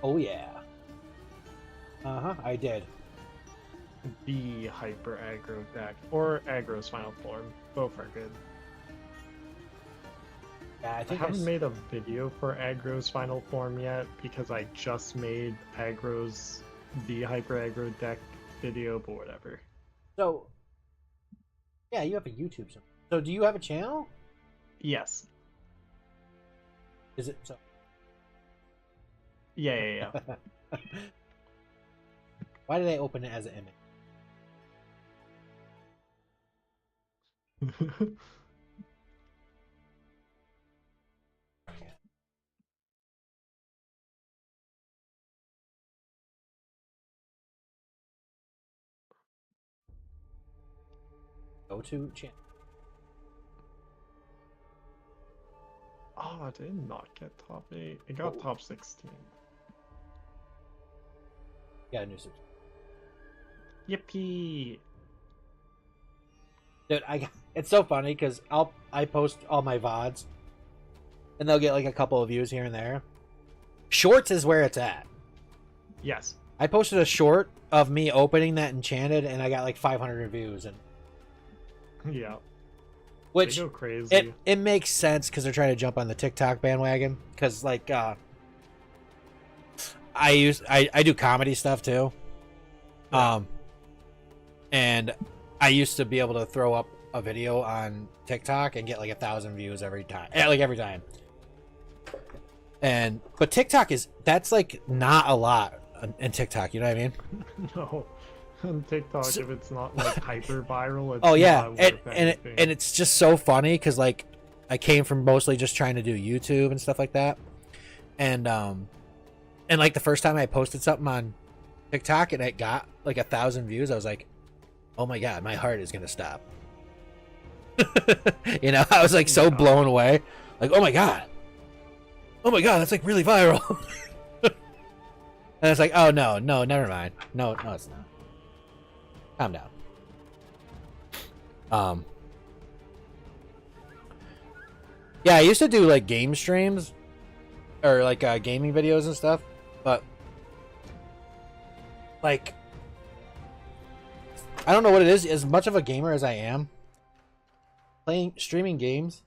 Oh yeah. I did. The hyper aggro deck or aggro's final form. Both are good. Yeah, I I think haven't made a video for aggro's final form yet because I just made aggro's the hyper aggro deck video, but whatever. So. Yeah, you have a YouTube channel. So do you have a channel? Yes. Is it so? Yeah. Why did I open it as an image? Go to channel. Oh, I did not get top 8. It got top 16. Got a new subscriber. Yippee! Dude, it's so funny because I post all my VODs and they'll get like a couple of views here and there. Shorts is where it's at. Yes. I posted a short of me opening that enchanted and I got like 500 views, and Yeah. which They go crazy. it makes sense because they're trying to jump on the TikTok bandwagon, because like I do comedy stuff too. Yeah. And I used to be able to throw up a video on TikTok and get like 1,000 views every time. Like every time. But TikTok that's like not a lot in TikTok, you know what I mean? No. On TikTok, if it's not like hyper viral, it's Oh yeah, not worth anything. and it's just so funny because like I came from mostly just trying to do YouTube and stuff like that, and like the first time I posted something on TikTok and it got like 1,000 views, I was like, oh my god, my heart is gonna stop. You know, I was like so blown away, like oh my god, that's like really viral. And it's like, oh no, never mind, no, it's not. Calm down. Yeah, I used to do like game streams or like gaming videos and stuff, but like I don't know what it is. As much of a gamer as I am, streaming games,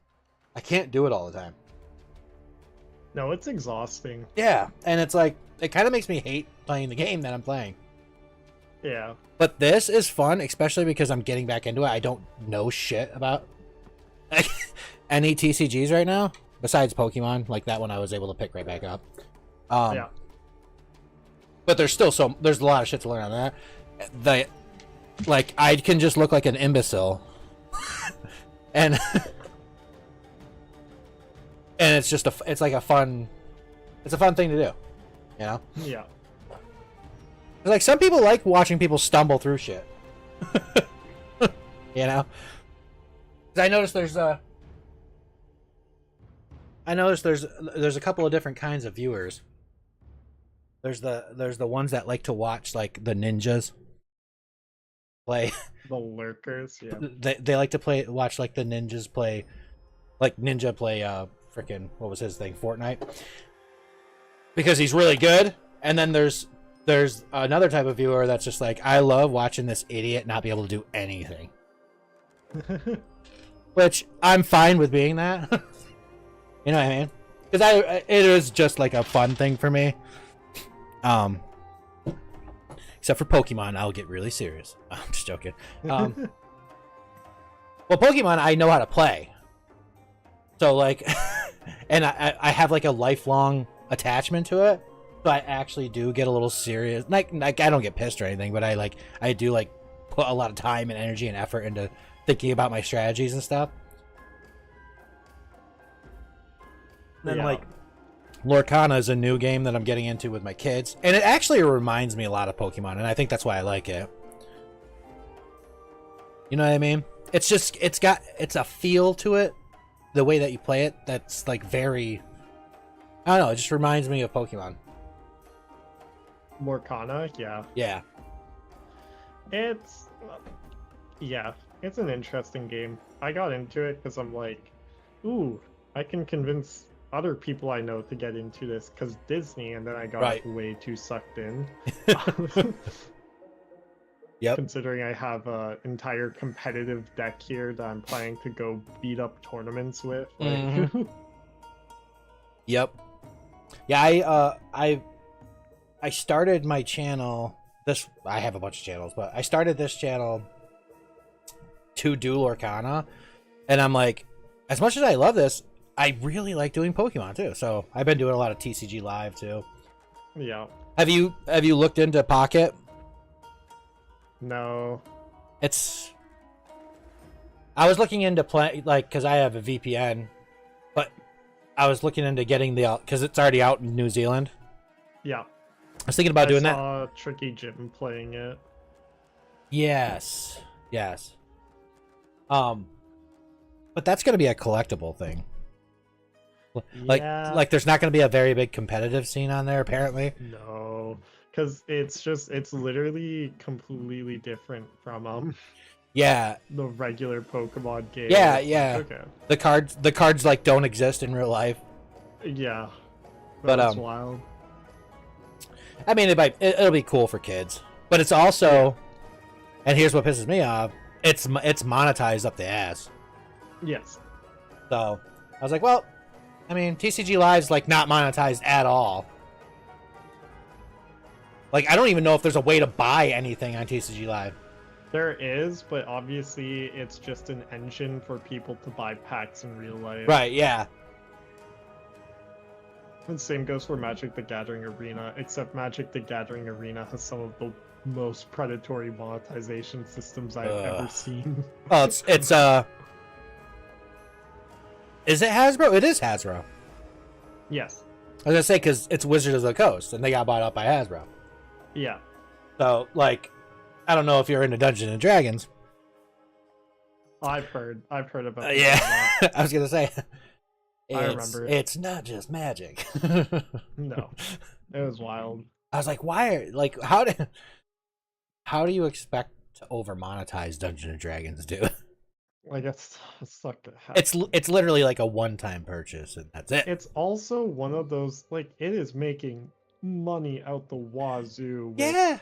I can't do it all the time. No, it's exhausting. Yeah, and it's like it kind of makes me hate playing the game that I'm playing. Yeah. But this is fun, especially because I'm getting back into it. I don't know shit about any TCGs right now, besides Pokemon. Like that one I was able to pick right back up. Yeah. But there's a lot of shit to learn on that. Like I can just look like an imbecile. and it's just it's a fun thing to do, you know? Yeah. Like some people like watching people stumble through shit. You know? 'Cause I noticed there's a couple of different kinds of viewers. There's the ones that like to watch like the ninjas play. The lurkers, yeah. They like to watch like the ninjas play, like Ninja play freaking what was his thing, Fortnite, because he's really good. And then there's another type of viewer that's just like, I love watching this idiot not be able to do anything. Which I'm fine with being that. You know what I mean? Because it is just like a fun thing for me. Except for Pokemon, I'll get really serious. I'm just joking. Well, Pokemon, I know how to play. So like, and I have like a lifelong attachment to it. So I actually do get a little serious. Like I don't get pissed or anything, but I do like put a lot of time and energy and effort into thinking about my strategies and stuff. And then like Lorcana is a new game that I'm getting into with my kids, and it actually reminds me a lot of Pokemon, and I think that's why I like it. You know what I mean? It's a feel to it, the way that you play it, that's like very, I don't know, it just reminds me of Pokemon. Lorcana, yeah. Yeah. It's yeah, it's an interesting game. I got into it because I'm like, ooh, I can convince other people I know to get into this because Disney, and then I got Right. way too sucked in. Yep. Considering I have an entire competitive deck here that I'm planning to go beat up tournaments with. Like... Mhm. Yep. Yeah, I started my channel. I have a bunch of channels, but I started this channel to do Lorcana, and I'm like, as much as I love this, I really like doing Pokemon too. So I've been doing a lot of TCG Live too. Yeah. Have you looked into Pocket? No. I was looking into because I have a VPN, but I was looking into getting because it's already out in New Zealand. Yeah. I was thinking about doing I that. saw Tricky Jim playing it. Yes. But that's going to be a collectible thing. Yeah. Like there's not going to be a very big competitive scene on there apparently. No, because it's literally completely different from Yeah. the regular Pokemon game. Yeah, It's yeah. Like, okay. The cards like don't exist in real life. Yeah. But, That's wild. I mean, it'll be cool for kids, but it's also, and here's what pisses me off: it's monetized up the ass. Yes. So I was like, well, I mean, TCG Live's like not monetized at all. Like, I don't even know if there's a way to buy anything on TCG Live. There is, but obviously it's just an engine for people to buy packs in real life. Right? Yeah. And same goes for Magic the Gathering Arena, except Magic the Gathering Arena has some of the most predatory monetization systems I've ever seen. Oh, it's is it Hasbro? It is Hasbro. Yes. I was gonna say because it's Wizards of the Coast, and they got bought up by Hasbro. Yeah. So, like, I don't know if you're into Dungeons and Dragons. I've heard about Yeah, that. I was gonna say. I remember it. It's not just magic. No, it was wild. I was like, how do you expect to over monetize Dungeons and Dragons, dude? Like it's sucked to hell. It's literally like a one-time purchase and that's it. It's also one of those, like, it is making money out the wazoo with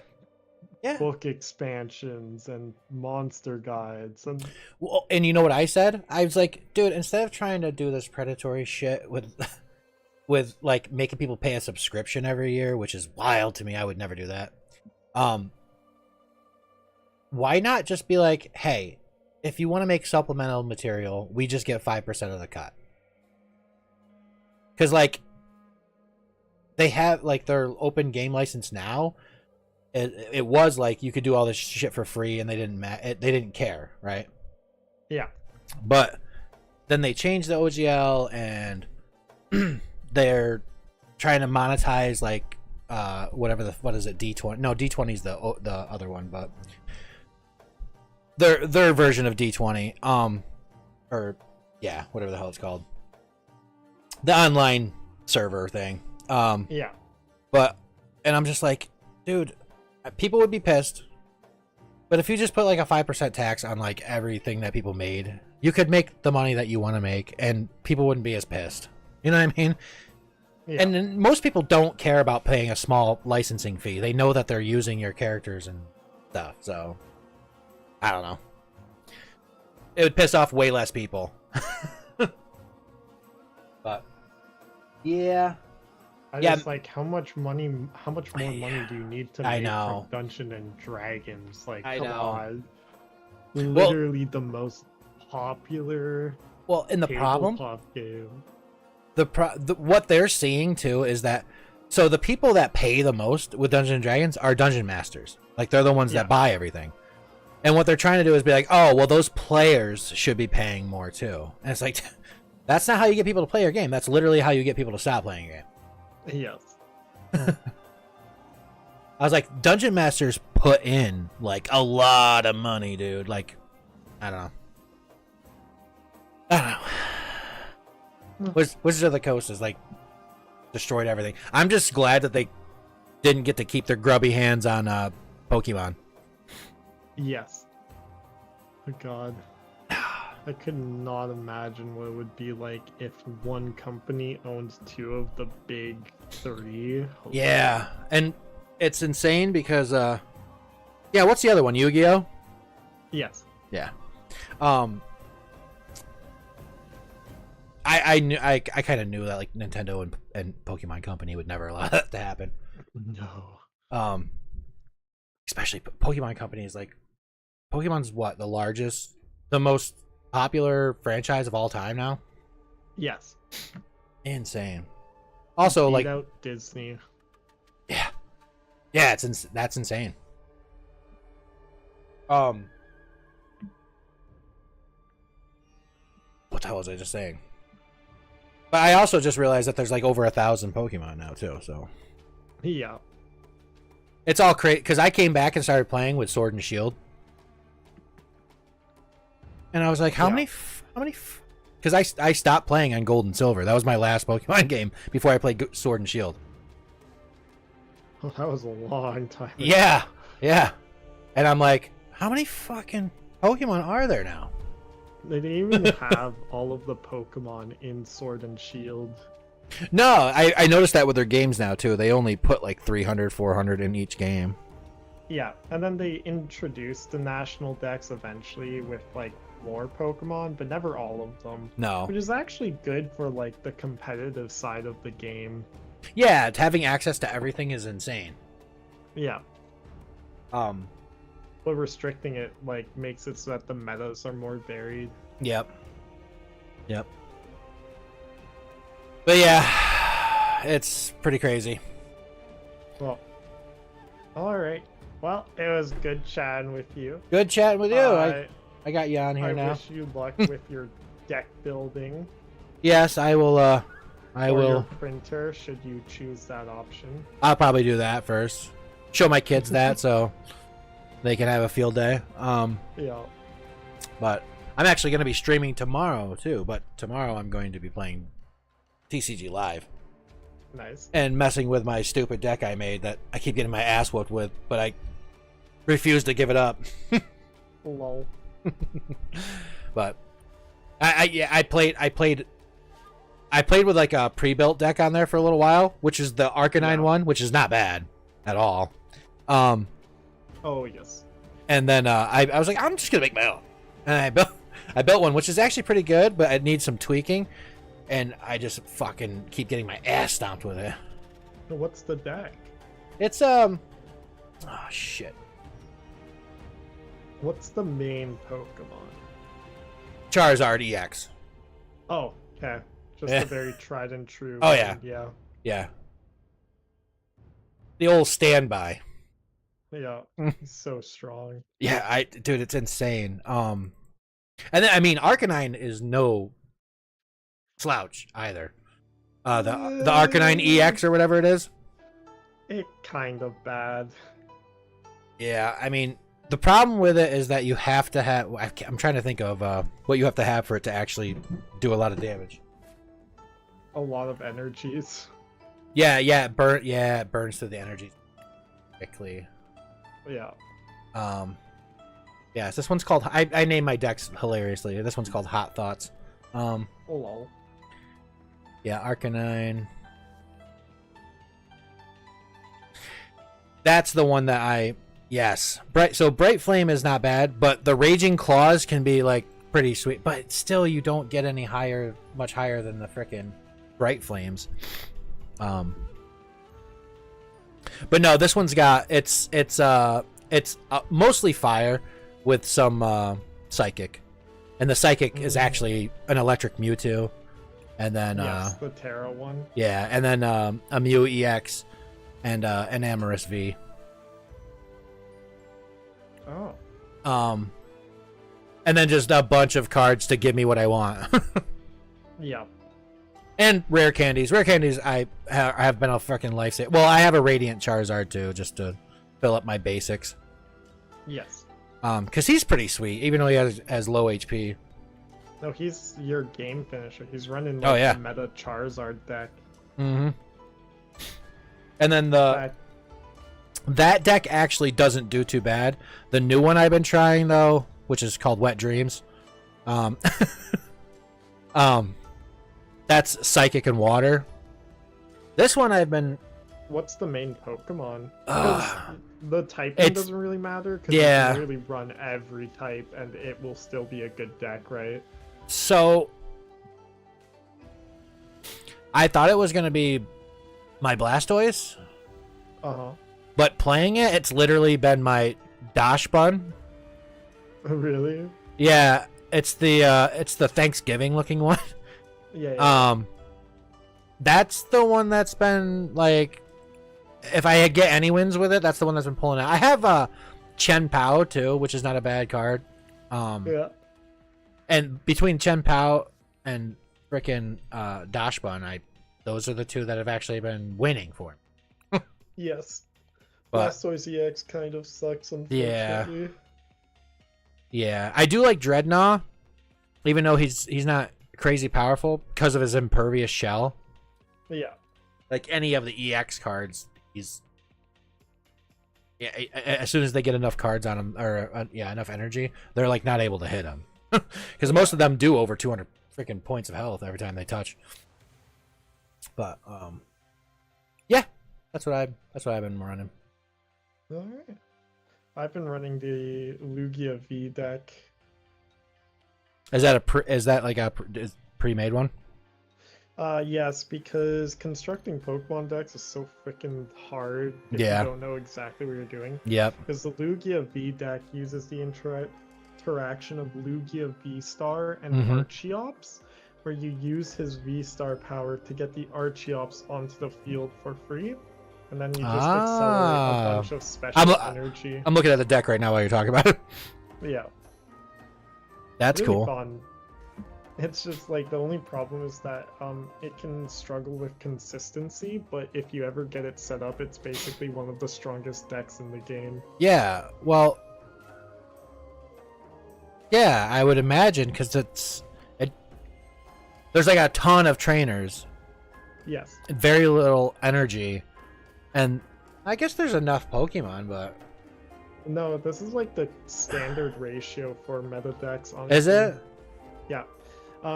Yeah. book expansions and monster guides and Well, and you know what I said? I was like, dude, instead of trying to do this predatory shit with like making people pay a subscription every year, which is wild to me, I would never do that. Why not just be like, hey, if you want to make supplemental material, we just get 5% of the cut. Because like they have like their open game license now. It was like you could do all this shit for free and they didn't care, right? yeah. But then they changed the OGL and they're trying to monetize like what is it, D20? No, D20 is the other one, but their version of D20 or yeah, whatever the hell it's called. The online server thing. Yeah. But and I'm just like, dude, people would be pissed. But if you just put like a 5% tax on like everything that people made, you could make the money that you want to make and people wouldn't be as pissed. You know what I mean? Yeah. And then most people don't care about paying a small licensing fee. They know that they're using your characters and stuff. So I don't know. It would piss off way less people. But yeah. I Yeah. just like how much more money do you need to I make know. from Dungeons and Dragons? Like, I come know. on. Literally the most popular Well, and the problem, tabletop game. what they're seeing too is that so the people that pay the most with Dungeons and Dragons are dungeon masters. Like they're the ones Yeah. that buy everything. And what they're trying to do is be like, oh, well, those players should be paying more too. And it's like, that's not how you get people to play your game. That's literally how you get people to stop playing your game. Yes. I was like, dungeon masters put in like a lot of money, dude. Like, I don't know. Wizards of the Coast is like destroyed everything. I'm just glad that they didn't get to keep their grubby hands on Pokemon. Yes. Oh god. I could not imagine what it would be like if one company owned two of the big three. Yeah, and it's insane because yeah, what's the other one? Yu-Gi-Oh? Yes. Yeah. I knew I kind of knew that like Nintendo and Pokemon Company would never allow that to happen. No. Especially Pokemon Company is like Pokemon's what, the most popular franchise of all time now. Yes. Insane. Also, Beat like out Disney. yeah, that's insane. What the hell was I just saying? But I also just realized that there's like over 1,000 Pokemon now too. So Yeah. it's all crazy because I came back and started playing with Sword and Shield, and I was like, how many? Because I stopped playing on Gold and Silver. That was my last Pokemon game before I played Sword and Shield. Oh, that was a long time ago. Yeah. And I'm like, how many fucking Pokemon are there now? They didn't even have all of the Pokemon in Sword and Shield. No, I noticed that with their games now too. They only put like 300, 400 in each game. Yeah, and then they introduced the national decks eventually with like more Pokemon, but never all of them. No. Which is actually good for like the competitive side of the game. Yeah, having access to everything is insane. Yeah. But restricting it like makes it so that the metas are more varied. Yep. But yeah, it's pretty crazy. Well, all right. Well, it was good chatting with you. Good chatting with you. I got you on here I now. wish you luck with your deck building. Yes, I will. I or will. Your printer, should you choose that option. I'll probably do that first. Show my kids that so they can have a field day. Yeah. But I'm actually going to be streaming tomorrow too. But tomorrow I'm going to be playing TCG Live Nice. and messing with my stupid deck I made that I keep getting my ass whooped with, but I refuse to give it up. Lol. But I played with like a pre-built deck on there for a little while, which is the Arcanine one, which is not bad at all. Oh yes. And then I was like, I'm just gonna make my own, and I built one, which is actually pretty good, but it needs some tweaking, and I just fucking keep getting my ass stomped with it. What's the deck? It's oh shit, What's the main Pokemon? Charizard EX. Oh, okay. Just Yeah. a very tried and true. Oh, one. yeah. Yeah. Yeah, the old standby. Yeah. He's so strong. Yeah, dude, it's insane. And then I mean, Arcanine is no slouch either. The Arcanine EX or whatever it is. It kind of bad. Yeah, I mean, the problem with it is that you have to have. I'm trying to think of what you have to have for it to actually do a lot of damage. A lot of energies. Yeah, it burns through the energy quickly. Yeah. Yeah, so this one's called. I name my decks hilariously. This one's called Hot Thoughts. Lol. Yeah, Arcanine. That's the one that yes. Bright Flame is not bad, but the Raging Claws can be like pretty sweet, but still you don't get any much higher than the frickin' Bright Flames. But no, this one's got it's mostly fire with some psychic, and the psychic is actually an electric Mewtwo, and then Yes, the Terra one. yeah, and then a Mew EX and an Amorous V. Oh. And then just a bunch of cards to give me what I want. Yeah. And rare candies. Rare candies I have been a fucking lifesaver. Well, I have a Radiant Charizard too, just to fill up my basics. Yes. Because he's pretty sweet, even though he has low HP. No, he's your game finisher. He's running Oh, like yeah. the meta Charizard deck. Mm-hmm. And then That deck actually doesn't do too bad. The new one I've been trying though, which is called Wet Dreams, um, that's Psychic and Water. This one I've been. What's the main Pokemon? Because the typing doesn't really matter. Because you can really run every type, and it will still be a good deck, right? So I thought it was gonna be my Blastoise. But playing it, it's literally been my Dash Bun. Really? Yeah, it's the Thanksgiving looking one. Yeah. That's the one that's been like, if I get any wins with it, that's the one that's been pulling out. I have Chen Pao too, which is not a bad card. Yeah. And between Chen Pao and frickin' Dash Bun, those are the two that have actually been winning for me. Yes. But Blastoise EX kind of sucks, unfortunately. yeah, I do like Dreadnought, even though he's not crazy powerful because of his impervious shell. Yeah. Like any of the EX cards, as soon as they get enough cards on him, or enough energy, they're like not able to hit him. Because most of them do over 200 freaking points of health every time they touch. But yeah, that's what I've been running. All right. I've been running the Lugia V deck. Is that like a pre-made one? Yes, because constructing Pokemon decks is so freaking hard if you don't know exactly what you're doing. Yep. Because the Lugia V deck uses the interaction of Lugia V-Star and Archeops, where you use his V-Star power to get the Archeops onto the field for free, and then you just accelerate a bunch of special energy. I'm looking at the deck right now while you're talking about it. Yeah. That's really cool. Fun. It's just like the only problem is that it can struggle with consistency, but if you ever get it set up, it's basically one of the strongest decks in the game. Yeah, well, yeah, I would imagine because there's like a ton of trainers. Yes. And very little energy, and I guess there's enough Pokemon, but no, this is like the standard ratio for meta decks. Honestly. Is it? Yeah.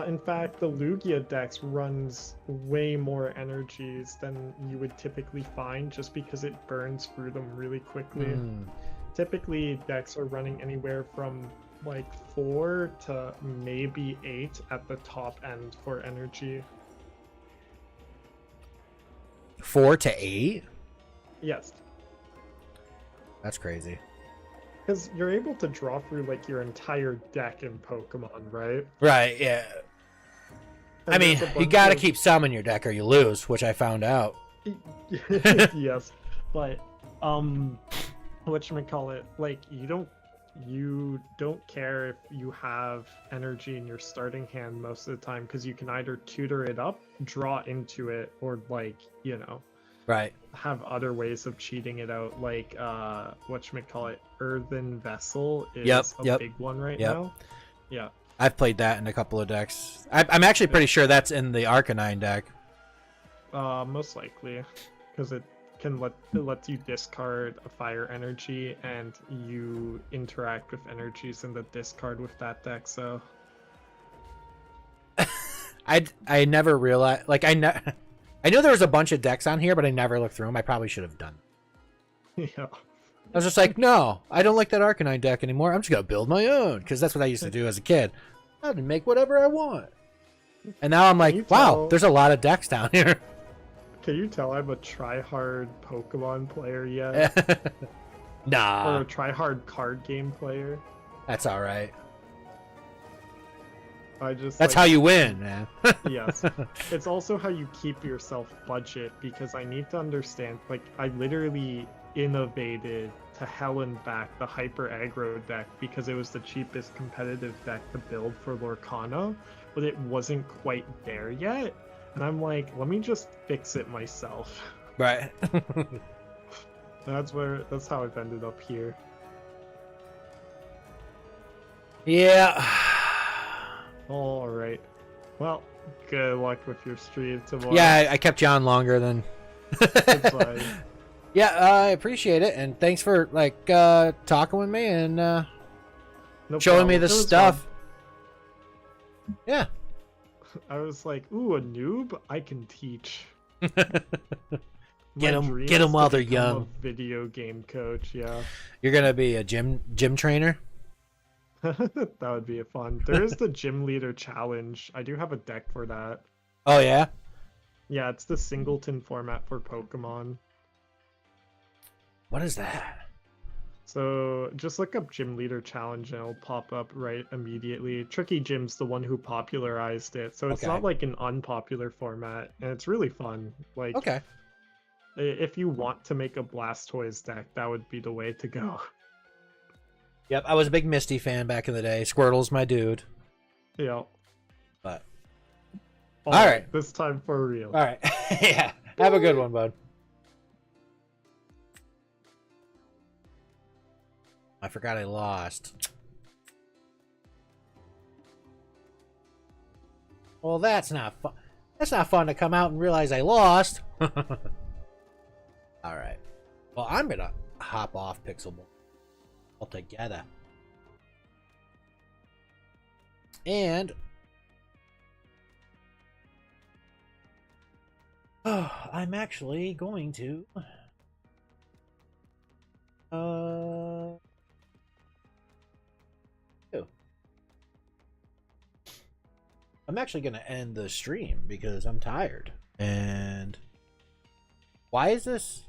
In fact, the Lugia dex runs way more energies than you would typically find just because it burns through them really quickly. Typically, decks are running anywhere from like 4 to maybe 8 at the top end for energy. 4 to 8? Yes. That's crazy. Because you're able to draw through like your entire deck in Pokemon, right? Right, yeah. And I mean, you gotta keep some in your deck or you lose, which I found out. Yes, but whatchamacallit, like you don't care if you have energy in your starting hand most of the time, because you can either tutor it up, draw into it, or like, you know, right, have other ways of cheating it out, like whatchamacallit, Earthen Vessel is a big one right now. Yeah, I've played that in a couple of decks. I'm actually pretty sure that's in the Arcanine deck. Most likely, because it lets you discard a fire energy and you interact with energies in the discard with that deck. So I never realized, like I knew there was a bunch of decks on here, but I never looked through them. I probably should have done. Yeah. I was just like, no, I don't like that Arcanine deck anymore. I'm just gonna build my own, because that's what I used to do as a kid. I would make whatever I want. And now I'm like, wow, there's a lot of decks down here. Can you tell I'm a try-hard Pokemon player yet? Nah. Or a try-hard card game player? That's all right. That's how you win, man. Yes. It's also how you keep yourself budget, because I need to understand, like, I literally innovated to hell and back the Hyper Aggro deck because it was the cheapest competitive deck to build for Lorcana, but it wasn't quite there yet. And I'm like, let me just fix it myself. Right. That's how I've ended up here. Yeah. All right. Well, good luck with your stream tomorrow. Yeah, I kept you on longer than. It's fine. Yeah, I appreciate it, and thanks for like talking with me and No showing me problem. this It was stuff. fun. Yeah. I was like, ooh, a noob? I can teach. Get My 'em- dream get 'em is while to they're become young. a video game coach, yeah. You're gonna be a gym trainer. That would be fun. There is the gym leader challenge. I do have a deck for that. Oh yeah. Yeah, it's the singleton format for Pokemon. What is that? So just look up gym leader challenge and it'll pop up right immediately. Tricky Gym's the one who popularized it, so it's Okay. not like an unpopular format, and it's really fun. Like, Okay. if you want to make a Blastoise deck, that would be the way to go. Yep, I was a big Misty fan back in the day. Squirtle's my dude. Yeah. But All right. This time for real. all right. Yeah. Have a good one, bud. I forgot I lost. Well, that's not fun. That's not fun to come out and realize I lost. All right. Well, I'm gonna hop off Pixelmon altogether. And I'm actually going to oh. I'm actually going to end the stream because I'm tired. And why is this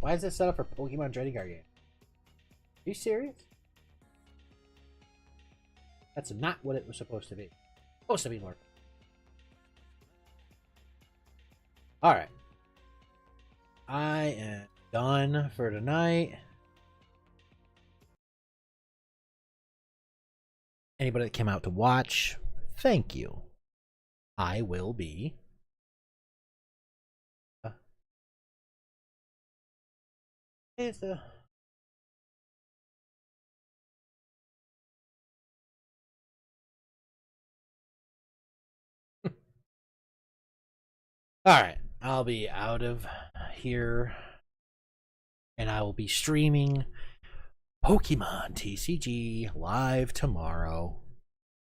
why is this set up for Pokemon trading card game? Are you serious? That's not what it was supposed to be. Supposed to be more. Alright. I am done for tonight. Anybody that came out to watch, thank you. I will be is the Alright, I'll be out of here and I will be streaming Pokemon TCG live tomorrow.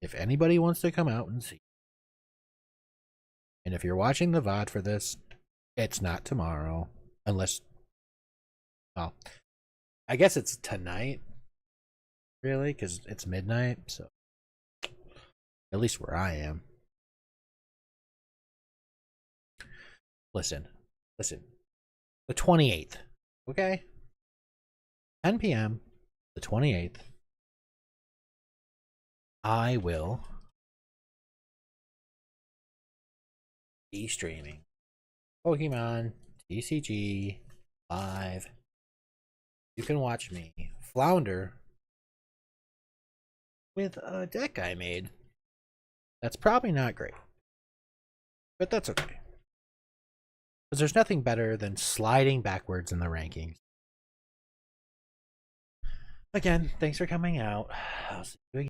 If anybody wants to come out and see. And if you're watching the VOD for this, it's not tomorrow. Unless, well, I guess it's tonight, really, because it's midnight, so at least where I am. Listen, the 28th, okay? 10 p.m., the 28th, I will be streaming Pokemon TCG live. You can watch me flounder with a deck I made. That's probably not great, but that's okay. Because there's nothing better than sliding backwards in the rankings. Again, thanks for coming out. I'll see you again.